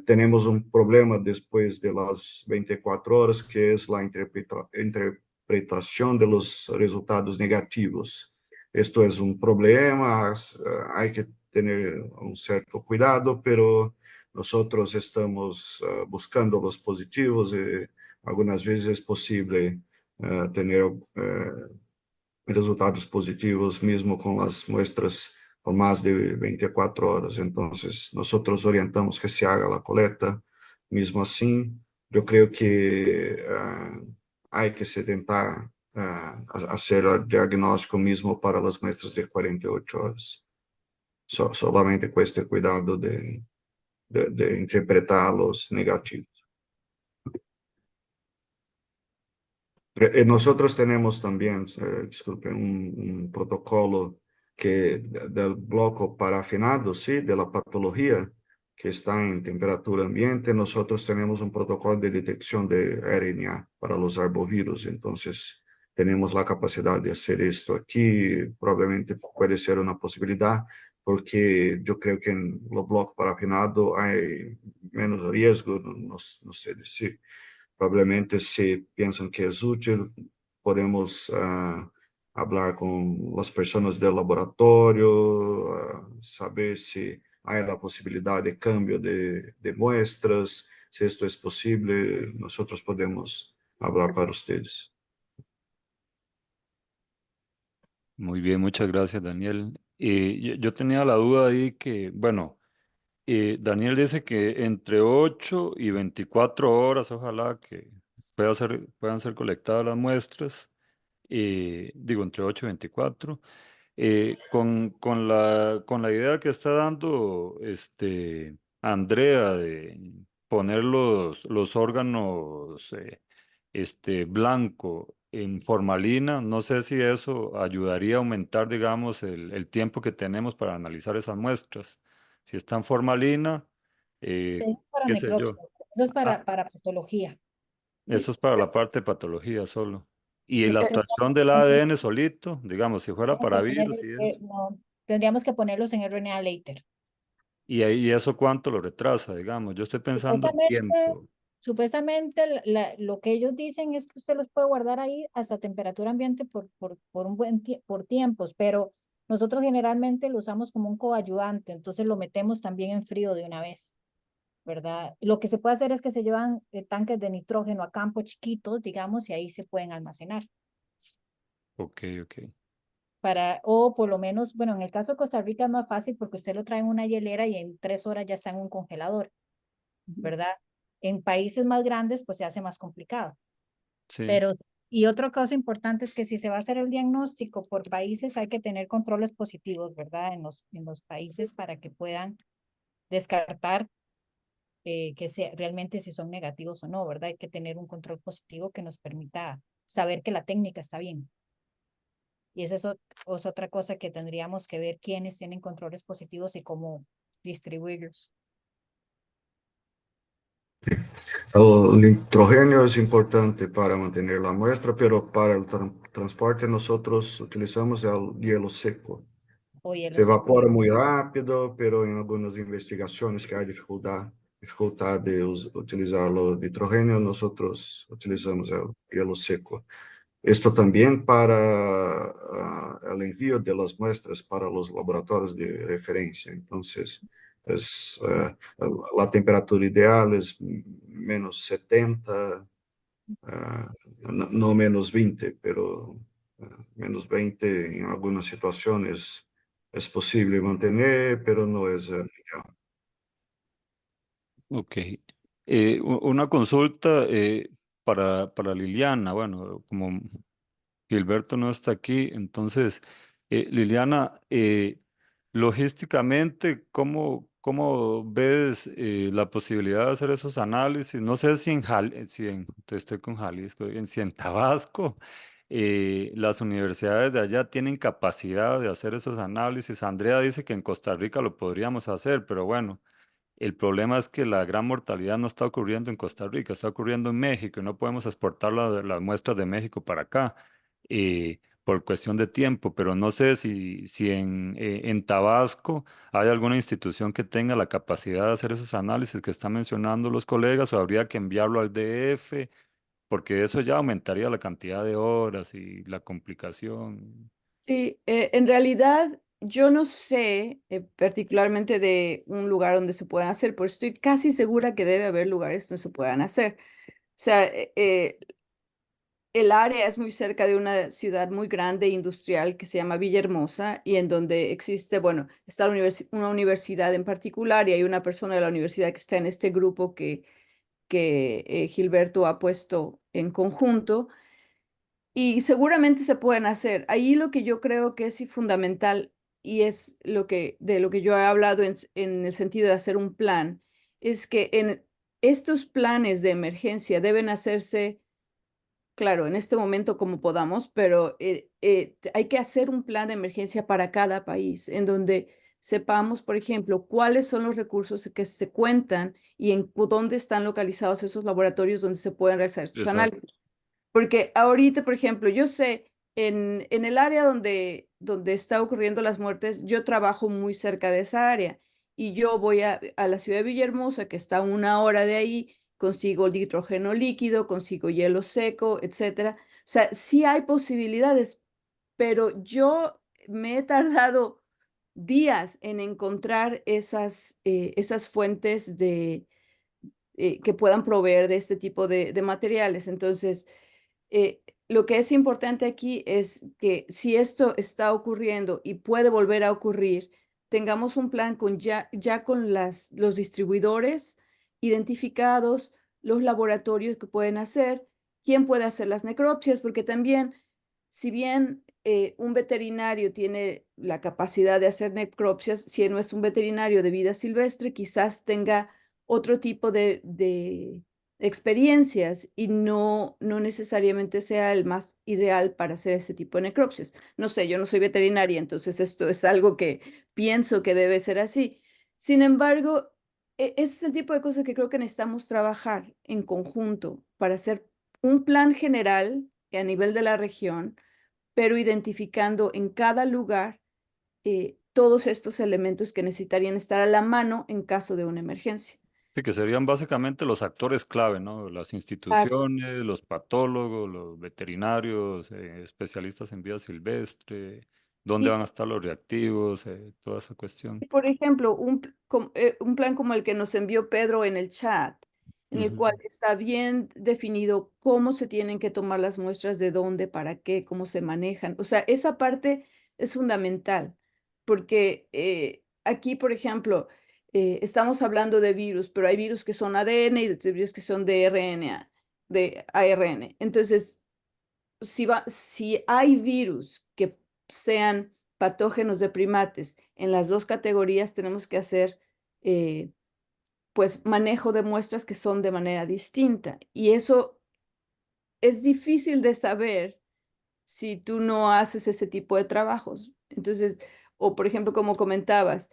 Tenemos un problema después de las 24 horas, que es la interpretación de los resultados negativos. Esto es un problema, hay que tener un cierto cuidado, pero nosotros estamos buscando los positivos y algunas veces es posible tener resultados positivos mismo con las muestras con más de 24 horas. Entonces, nosotros orientamos que se haga la colecta. Mismo así, yo creo que hay que se intentar hacer el diagnóstico mismo para las muestras de 48 horas. Solamente con este cuidado de interpretar los negativos. Nosotros tenemos también, disculpe, un protocolo del bloco parafinado, ¿sí? De la patología que está en temperatura ambiente. Nosotros tenemos un protocolo de detección de RNA para los arbovirus. Entonces, tenemos la capacidad de hacer esto aquí. Probablemente puede ser una posibilidad, porque yo creo que en los blocos parafinados hay menos riesgo, no sé decir. Probablemente si piensan que es útil, podemos hablar con las personas del laboratorio, saber si hay la posibilidad de cambio de muestras. Si esto es posible, nosotros podemos hablar para ustedes. Muy bien, muchas gracias, Daniel. Yo tenía la duda ahí que, bueno, Daniel dice que entre 8 y 24 horas, ojalá que puedan ser colectadas las muestras, digo, entre 8 y 24, con la idea que está dando Andrea de poner los órganos blanco en formalina, no sé si eso ayudaría a aumentar, digamos, el tiempo que tenemos para analizar esas muestras. Si está en formalina, Eso es para qué sé necropsia, yo. eso es Ah, para patología. eso es para la parte de patología solo. Y la Entonces, extracción del ADN solito, digamos, si fuera tendríamos que para poner, virus y eso. no, tendríamos que ponerlos en RNA later. Y ahí eso cuánto lo retrasa, digamos. Yo estoy pensando en Supuestamente, tiempo. supuestamente lo que ellos dicen es que usted los puede guardar ahí hasta temperatura ambiente por un buen por tiempos, pero nosotros generalmente lo usamos como un coayudante, entonces lo metemos también en frío de una vez, ¿verdad? Lo que se puede hacer es que se llevan tanques de nitrógeno a campo chiquitos, digamos, y ahí se pueden almacenar. Ok, ok. O por lo menos, bueno, en el caso de Costa Rica es más fácil porque usted lo trae en una hielera y en 3 horas ya está en un congelador, ¿verdad? En países más grandes, pues se hace más complicado. Sí. Pero, y otra cosa importante es que si se va a hacer el diagnóstico por países, hay que tener controles positivos, ¿verdad? En los países para que puedan descartar realmente si son negativos o no, ¿verdad? Hay que tener un control positivo que nos permita saber que la técnica está bien. Y esa es otra cosa que tendríamos que ver quiénes tienen controles positivos y cómo distribuirlos. El nitrógeno es importante para mantener la muestra, pero para el transporte nosotros utilizamos el hielo seco. O hielo Se seco. evapora muy rápido, pero en algunas investigaciones que hay dificultad de utilizar el nitrógeno, nosotros utilizamos el hielo seco. Esto también para el envío de las muestras para los laboratorios de referencia. Entonces, la temperatura ideal es menos 70, no menos 20, pero menos 20 en algunas situaciones es posible mantener, pero no es ideal. Ok. Una consulta para Liliana. Bueno, como Gilberto no está aquí, entonces, Liliana, logísticamente, ¿cómo ves la posibilidad de hacer esos análisis? No sé si estoy con Jalisco, si en Tabasco las universidades de allá tienen capacidad de hacer esos análisis. Andrea dice que en Costa Rica lo podríamos hacer, pero bueno. El problema es que la gran mortalidad no está ocurriendo en Costa Rica, está ocurriendo en México y no podemos exportar las muestras de México para acá por cuestión de tiempo, pero no sé si en Tabasco hay alguna institución que tenga la capacidad de hacer esos análisis que están mencionando los colegas o habría que enviarlo al DF, porque eso ya aumentaría la cantidad de horas y la complicación. Sí, en realidad yo no sé particularmente de un lugar donde se puedan hacer, pero estoy casi segura que debe haber lugares donde se puedan hacer. O sea, el área es muy cerca de una ciudad muy grande industrial que se llama Villahermosa y en donde existe, bueno, está una universidad en particular y hay una persona de la universidad que está en este grupo que Gilberto ha puesto en conjunto y seguramente se pueden hacer. Ahí lo que yo creo que es fundamental y es de lo que yo he hablado en el sentido de hacer un plan, es que en estos planes de emergencia deben hacerse, claro, en este momento como podamos, pero hay que hacer un plan de emergencia para cada país, en donde sepamos, por ejemplo, cuáles son los recursos que se cuentan y en dónde están localizados esos laboratorios donde se pueden realizar estos Exacto. análisis. Porque ahorita, por ejemplo, yo sé, en el área donde está ocurriendo las muertes, yo trabajo muy cerca de esa área y yo voy a la ciudad de Villahermosa, que está a 1 hora de ahí, consigo nitrógeno líquido, consigo hielo seco, etcétera. O sea, sí hay posibilidades, pero yo me he tardado días en encontrar esas fuentes que puedan proveer de este tipo de materiales. Entonces, lo que es importante aquí es que si esto está ocurriendo y puede volver a ocurrir, tengamos un plan ya con los distribuidores identificados, los laboratorios que pueden hacer, quién puede hacer las necropsias, porque también, si bien un veterinario tiene la capacidad de hacer necropsias, si no es un veterinario de vida silvestre, quizás tenga otro tipo experiencias y no necesariamente sea el más ideal para hacer ese tipo de necropsias. No sé, yo no soy veterinaria, entonces esto es algo que pienso que debe ser así. Sin embargo, ese es el tipo de cosas que creo que necesitamos trabajar en conjunto para hacer un plan general a nivel de la región, pero identificando en cada lugar todos estos elementos que necesitarían estar a la mano en caso de una emergencia. Sí, que serían básicamente los actores clave, ¿no? Las instituciones, los patólogos, los veterinarios, especialistas en vida silvestre, dónde Y van a estar los reactivos, toda esa cuestión. por ejemplo, un plan como el que nos envió Pedro en el chat, en el cual Ujú. está bien definido cómo se tienen que tomar las muestras, de dónde, para qué, cómo se manejan. O sea, esa parte es fundamental, porque aquí, por ejemplo, estamos hablando de virus, pero hay virus que son ADN y otros virus que son de RNA, de ARN. Entonces, si hay virus que sean patógenos de primates en las dos categorías, tenemos que hacer pues manejo de muestras que son de manera distinta. Y eso es difícil de saber si tú no haces ese tipo de trabajos. Entonces, o por ejemplo, como comentabas,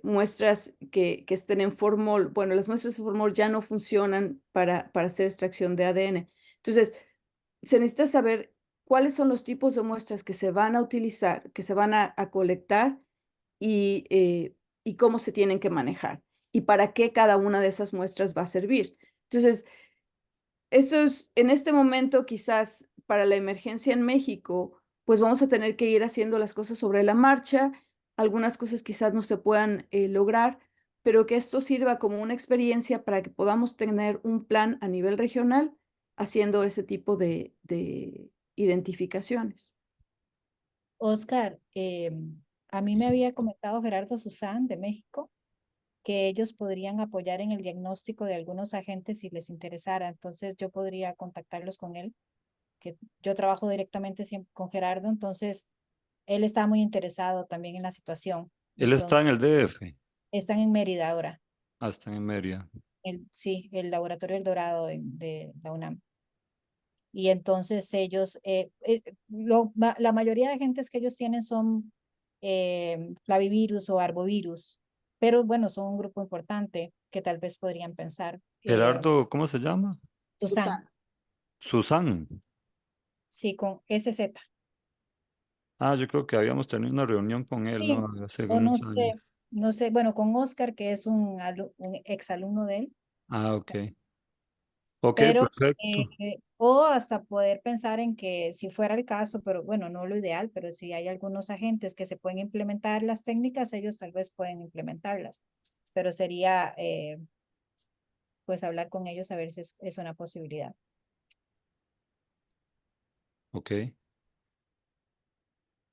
muestras que estén en formol, bueno, las muestras de formol ya no funcionan para hacer extracción de ADN. Entonces, se necesita saber cuáles son los tipos de muestras que se van a utilizar, que se van a colectar y cómo se tienen que manejar y para qué cada una de esas muestras va a servir. Entonces, eso es, en este momento, quizás para la emergencia en México, pues vamos a tener que ir haciendo las cosas sobre la marcha. Algunas cosas quizás no se puedan lograr, pero que esto sirva como una experiencia para que podamos tener un plan a nivel regional haciendo ese tipo de identificaciones. Oscar, a mí me había comentado Gerardo Susán de México que ellos podrían apoyar en el diagnóstico de algunos agentes si les interesara. Entonces yo podría contactarlos con él, que yo trabajo directamente siempre con Gerardo, entonces él está muy interesado también en la situación. Él está en Entonces, el DF, están en Mérida ahora, hasta en Mérida. sí, el Laboratorio El Dorado de la UNAM. Y entonces ellos, la mayoría de agentes que ellos tienen son flavivirus o arbovirus, pero bueno, son un grupo importante que tal vez podrían pensar. Gerardo, ¿cómo se llama? Susan, Susan. sí, con SZ. Ah, yo creo que habíamos tenido una reunión con él, Sí, ¿no? Hace o no unos años. sé, no sé, bueno, con Oscar, que es un exalumno de él, Ah, ok. Ok, pero, perfecto. o hasta poder pensar en que si fuera el caso, pero bueno, no lo ideal, pero si hay algunos agentes que se pueden implementar las técnicas, ellos tal vez pueden implementarlas, pero sería pues hablar con ellos a ver si es una posibilidad. Ok.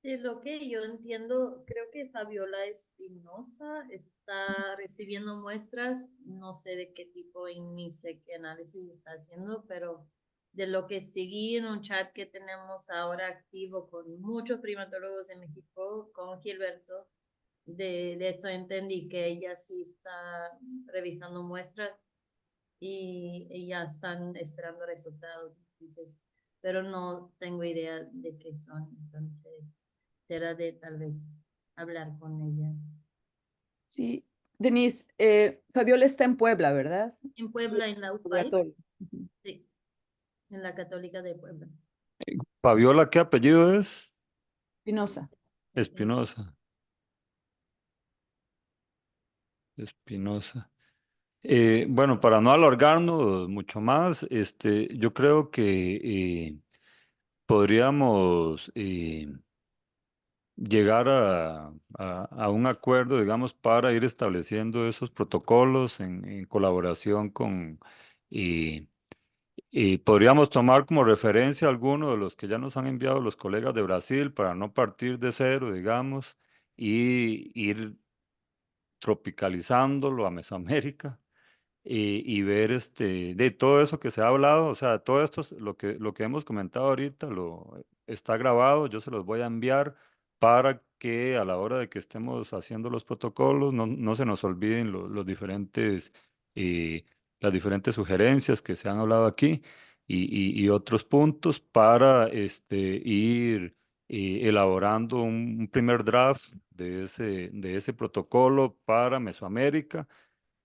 De lo que yo entiendo, creo que Fabiola Espinosa está recibiendo muestras, no sé de qué tipo y ni sé qué análisis está haciendo, pero de lo que seguí en un chat que tenemos ahora activo con muchos primatólogos en México, con Gilberto, de eso entendí que ella sí está revisando muestras y ya están esperando resultados, entonces, pero no tengo idea de qué son, entonces será de tal vez hablar con ella. Sí, Denise, Fabiola está en Puebla, ¿verdad? En Puebla, en la UPAI, Laboratorio. Ujú. sí, en la Católica de Puebla. Fabiola, ¿qué apellido es? Espinosa. Espinosa. Espinosa. Bueno, para no alargarnos mucho más, yo creo que podríamos llegar a un acuerdo, digamos, para ir estableciendo esos protocolos en colaboración con, y podríamos tomar como referencia algunos de los que ya nos han enviado los colegas de Brasil para no partir de cero, digamos, y ir tropicalizándolo a Mesoamérica y ver de todo eso que se ha hablado, o sea, todo esto, lo que hemos comentado ahorita, está grabado, yo se los voy a enviar para que a la hora de que estemos haciendo los protocolos no se nos olviden los diferentes eh, las diferentes sugerencias que se han hablado aquí y otros puntos para ir elaborando un primer draft de ese protocolo para Mesoamérica,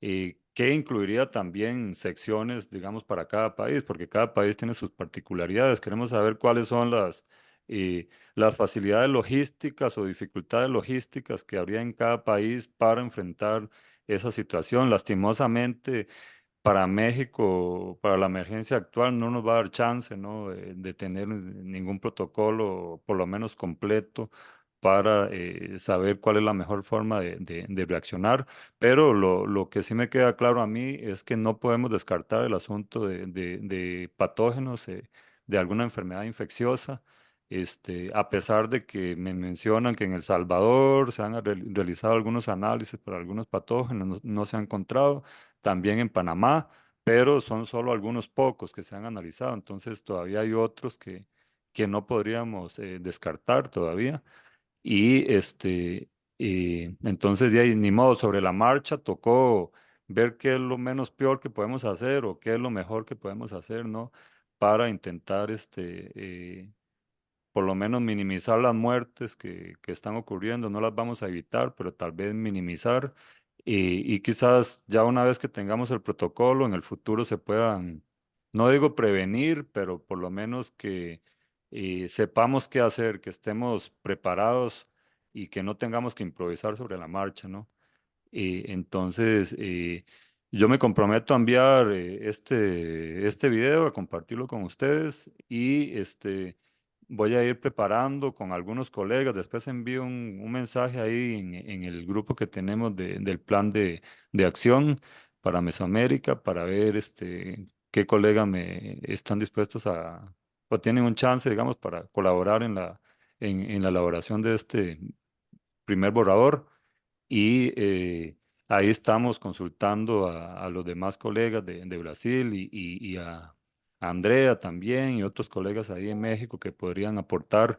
que incluiría también secciones, digamos, para cada país, porque cada país tiene sus particularidades. Queremos saber cuáles son las facilidades logísticas o dificultades logísticas que habría en cada país para enfrentar esa situación. Lastimosamente, para México, para la emergencia actual, no nos va a dar chance, ¿no? De tener ningún protocolo, por lo menos completo, para saber cuál es la mejor forma de reaccionar. Pero lo que sí me queda claro a mí es que no podemos descartar el asunto de patógenos, de alguna enfermedad infecciosa. A pesar de que me mencionan que en El Salvador se han realizado algunos análisis para algunos patógenos, no se ha encontrado, también en Panamá, pero son solo algunos pocos que se han analizado, entonces todavía hay otros que no podríamos descartar todavía. Y entonces de ahí, ni modo, sobre la marcha tocó ver qué es lo menos peor que podemos hacer o qué es lo mejor que podemos hacer, ¿no? Para intentar por lo menos minimizar las muertes que están ocurriendo. No las vamos a evitar, pero tal vez minimizar. Y quizás ya una vez que tengamos el protocolo, en el futuro se puedan, no digo prevenir, pero por lo menos que sepamos qué hacer, que estemos preparados y que no tengamos que improvisar sobre la marcha, ¿no? Entonces, yo me comprometo a enviar este video, a compartirlo con ustedes y voy a ir preparando con algunos colegas. Después envío un mensaje ahí en el grupo que tenemos del plan de acción para Mesoamérica para ver qué colegas me están dispuestos o tienen un chance, digamos, para colaborar en la elaboración de este primer borrador y ahí estamos consultando a los demás colegas de Brasil y a Andrea también y otros colegas ahí en México que podrían aportar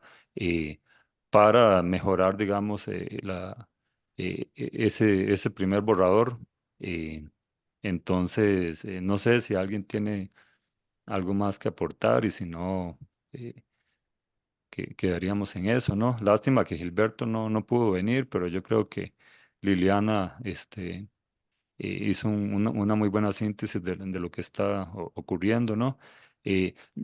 para mejorar, digamos, ese primer borrador. eh, entonces, no sé si alguien tiene algo más que aportar y si no, quedaríamos en eso, ¿no? Lástima que Gilberto no pudo venir, pero yo creo que Liliana hizo una muy buena síntesis de lo que está ocurriendo, ¿no?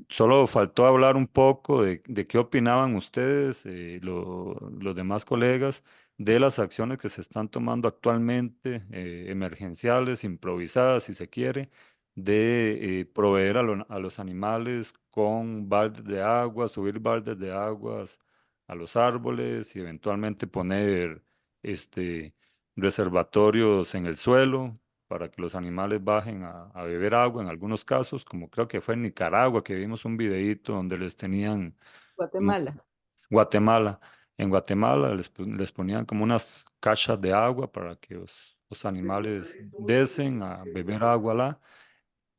Solo faltó hablar un poco de qué opinaban ustedes, los demás colegas, de las acciones que se están tomando actualmente, emergenciales, improvisadas, si se quiere, de proveer a los animales con baldes de agua, subir baldes de aguas a los árboles y eventualmente poner reservatorios en el suelo para que los animales bajen a beber agua en algunos casos, como creo que fue en Nicaragua que vimos un videíto donde les tenían un- Guatemala. Guatemala. En Guatemala les ponían como unas cachas de agua para que los animales desen a beber agua lá.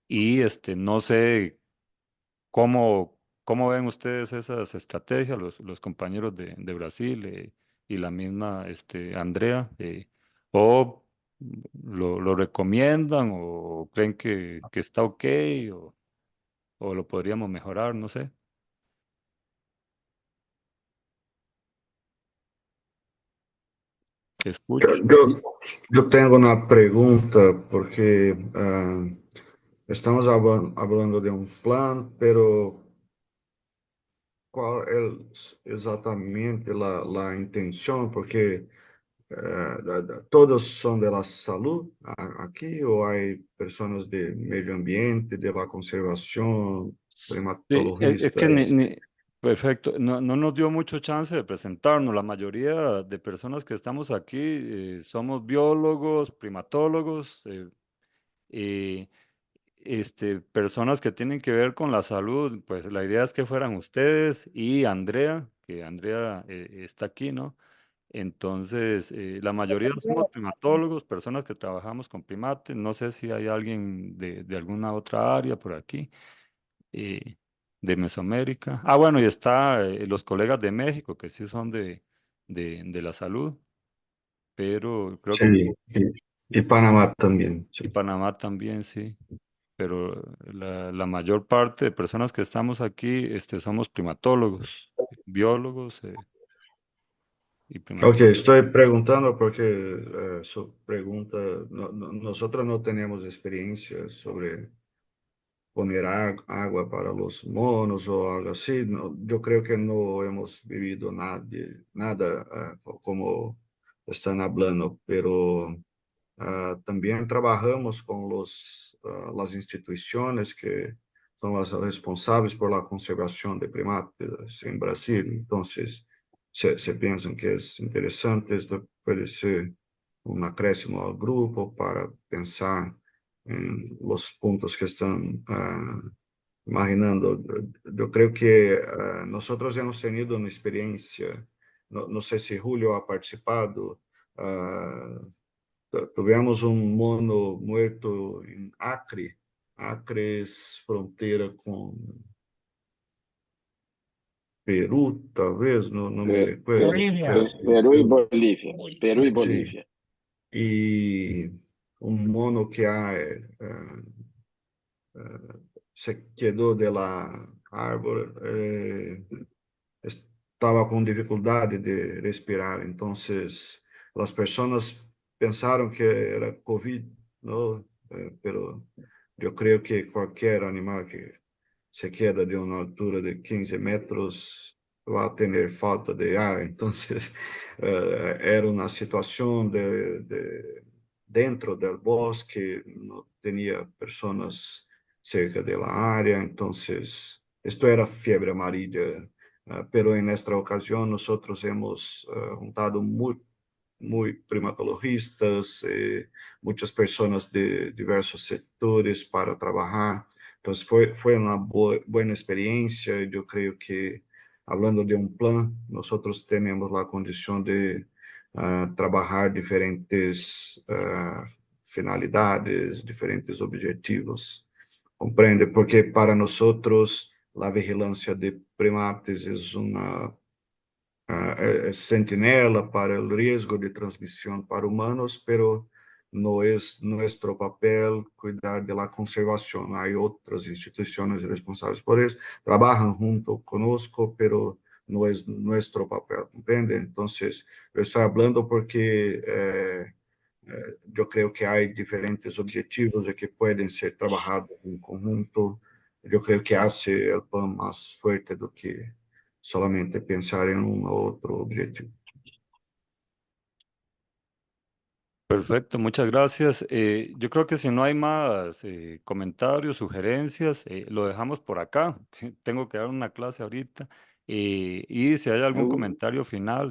Y no sé cómo ven ustedes esas estrategias, los compañeros de Brasil y la misma Andrea, o lo recomiendan o creen que está ok o lo podríamos mejorar, no sé. Te escucho. Yo tengo una pregunta porque estamos hablando de un plan, pero ¿cuál es exactamente la intención? Porque todos son de la salud aquí o hay personas de medio ambiente, de la conservación, Sí, es que primatologistas. perfecto, no nos dio mucho chance de presentarnos. La mayoría de personas que estamos aquí somos biólogos, primatólogos, eh, personas que tienen que ver con la salud. Pues la idea es que fueran ustedes y Andrea, que Andrea está aquí, ¿no? Entonces, la mayoría somos primatólogos, personas que trabajamos con primates. No sé si hay alguien de alguna otra área por aquí, eh, de Mesoamérica. Ah, bueno, y está los colegas de México, que sí son de la salud, pero creo que Sí, sí. Y Panamá también, Y sí. Panamá también, sí. Pero la mayor parte de personas que estamos aquí somos primatólogos, biólogos y Ok, primatólogos. estoy preguntando porque su pregunta, nosotros no tenemos experiencia sobre poner agua para los monos o algo así. Yo creo que no hemos vivido nada como están hablando, pero también trabajamos con las instituciones que son las responsables por la conservación de primates en Brasil. Entonces, se piensan que es interesante, esto puede ser un acréscimo al grupo para pensar en los puntos que están imaginando. Yo creo que nosotros hemos tenido una experiencia, no sé si Julio ha participado, ah, tuvimos un mono muerto en Acre. Acre es frontera con Perú, tal vez, no me recuerdo. Bolivia. Perú y Bolivia. Perú y Sí, Bolivia. y un mono que se quedó de la árbol, estaba con dificultad de respirar. Entonces, las personas pensaron que era COVID, ¿no? Pero yo creo que cualquier animal que se queda de una altura de 15 metros va a tener falta de aire. Entonces, era una situación dentro del bosque, no tenía personas cerca de la área. Entonces, esto era fiebre amarilla. Pero en esta ocasión nosotros hemos juntado muy primatologistas, muchas personas de diversos sectores para trabajar. Entonces fue una buena experiencia. Yo creo que hablando de un plan, nosotros tenemos la condición de trabajar diferentes finalidades, diferentes objetivos. Comprende? Porque para nosotros la vigilancia de primates es una sentinela para el riesgo de transmisión para humanos, pero no es nuestro papel cuidar de la conservación. Hay otras instituciones responsables por eso, trabajan junto conosco, pero no es nuestro papel, ¿comprende? Entonces, yo estoy hablando porque yo creo que hay diferentes objetivos que pueden ser trabajados en conjunto. Yo creo que hace el plan más fuerte do que solamente pensar en un otro objetivo. Perfecto, muchas gracias. Yo creo que si no hay más comentarios, sugerencias, lo dejamos por acá. Tengo que dar una clase ahorita. Y si hay algún comentario final,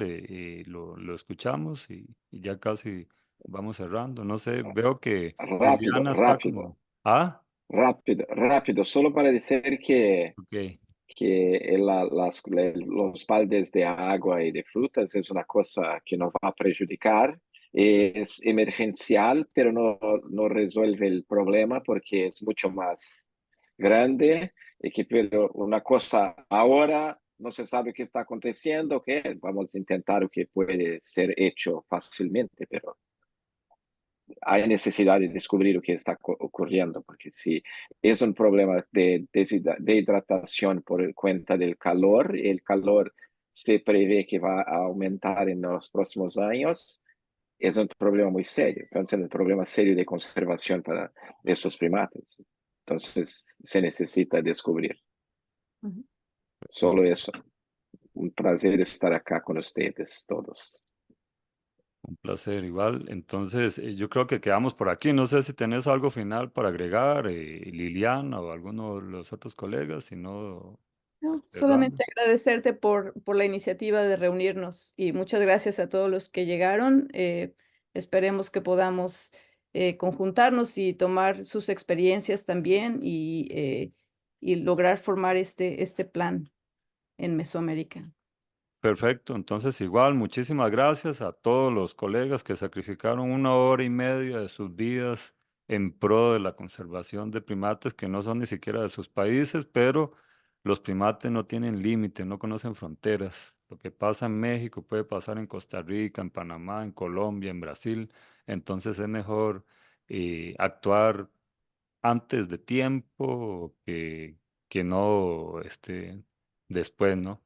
lo escuchamos y ya casi vamos cerrando. No sé, veo que Rápido, Liliana está rápido, como... Ah, rápido. Solo para decir ok. que los baldes de agua y de frutas es una cosa que nos va a perjudicar. Es emergencial, pero no resuelve el problema porque es mucho más grande. Pero una cosa ahora no se sabe qué está aconteciendo, que vamos a intentar lo que puede ser hecho fácilmente, pero hay necesidad de descubrir lo que está ocurriendo, porque si es un problema de hidratación por cuenta del calor, el calor se prevé que va a aumentar en los próximos años, es un problema muy serio. Entonces, es un problema serio de conservación para estos primates. Entonces, se necesita descubrir. Solo eso. Un placer estar acá con ustedes todos. Un placer, igual. Entonces, yo creo que quedamos por aquí. No sé si tenés algo final para agregar, Liliana o alguno de los otros colegas, si no, No, solamente cerramos. agradecerte por la iniciativa de reunirnos y muchas gracias a todos los que llegaron. Esperemos que podamos conjuntarnos y tomar sus experiencias también y lograr formar este plan en Mesoamérica. Perfecto, entonces igual, muchísimas gracias a todos los colegas que sacrificaron 1 hora y media de sus vidas en pro de la conservación de primates que no son ni siquiera de sus países, pero los primates no tienen límite, no conocen fronteras. Lo que pasa en México puede pasar en Costa Rica, en Panamá, en Colombia, en Brasil. Entonces es mejor actuar antes de tiempo que no después, ¿no?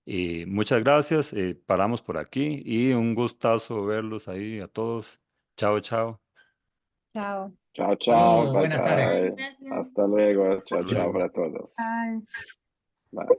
Y muchas gracias. Paramos por aquí y un gustazo verlos ahí a todos. Chao, chao. Chao. Chao, chao, Saludos, bye, buenas tardes. bye. Hasta luego, chao, Hasta chao luego. para todos. Ay. Bye.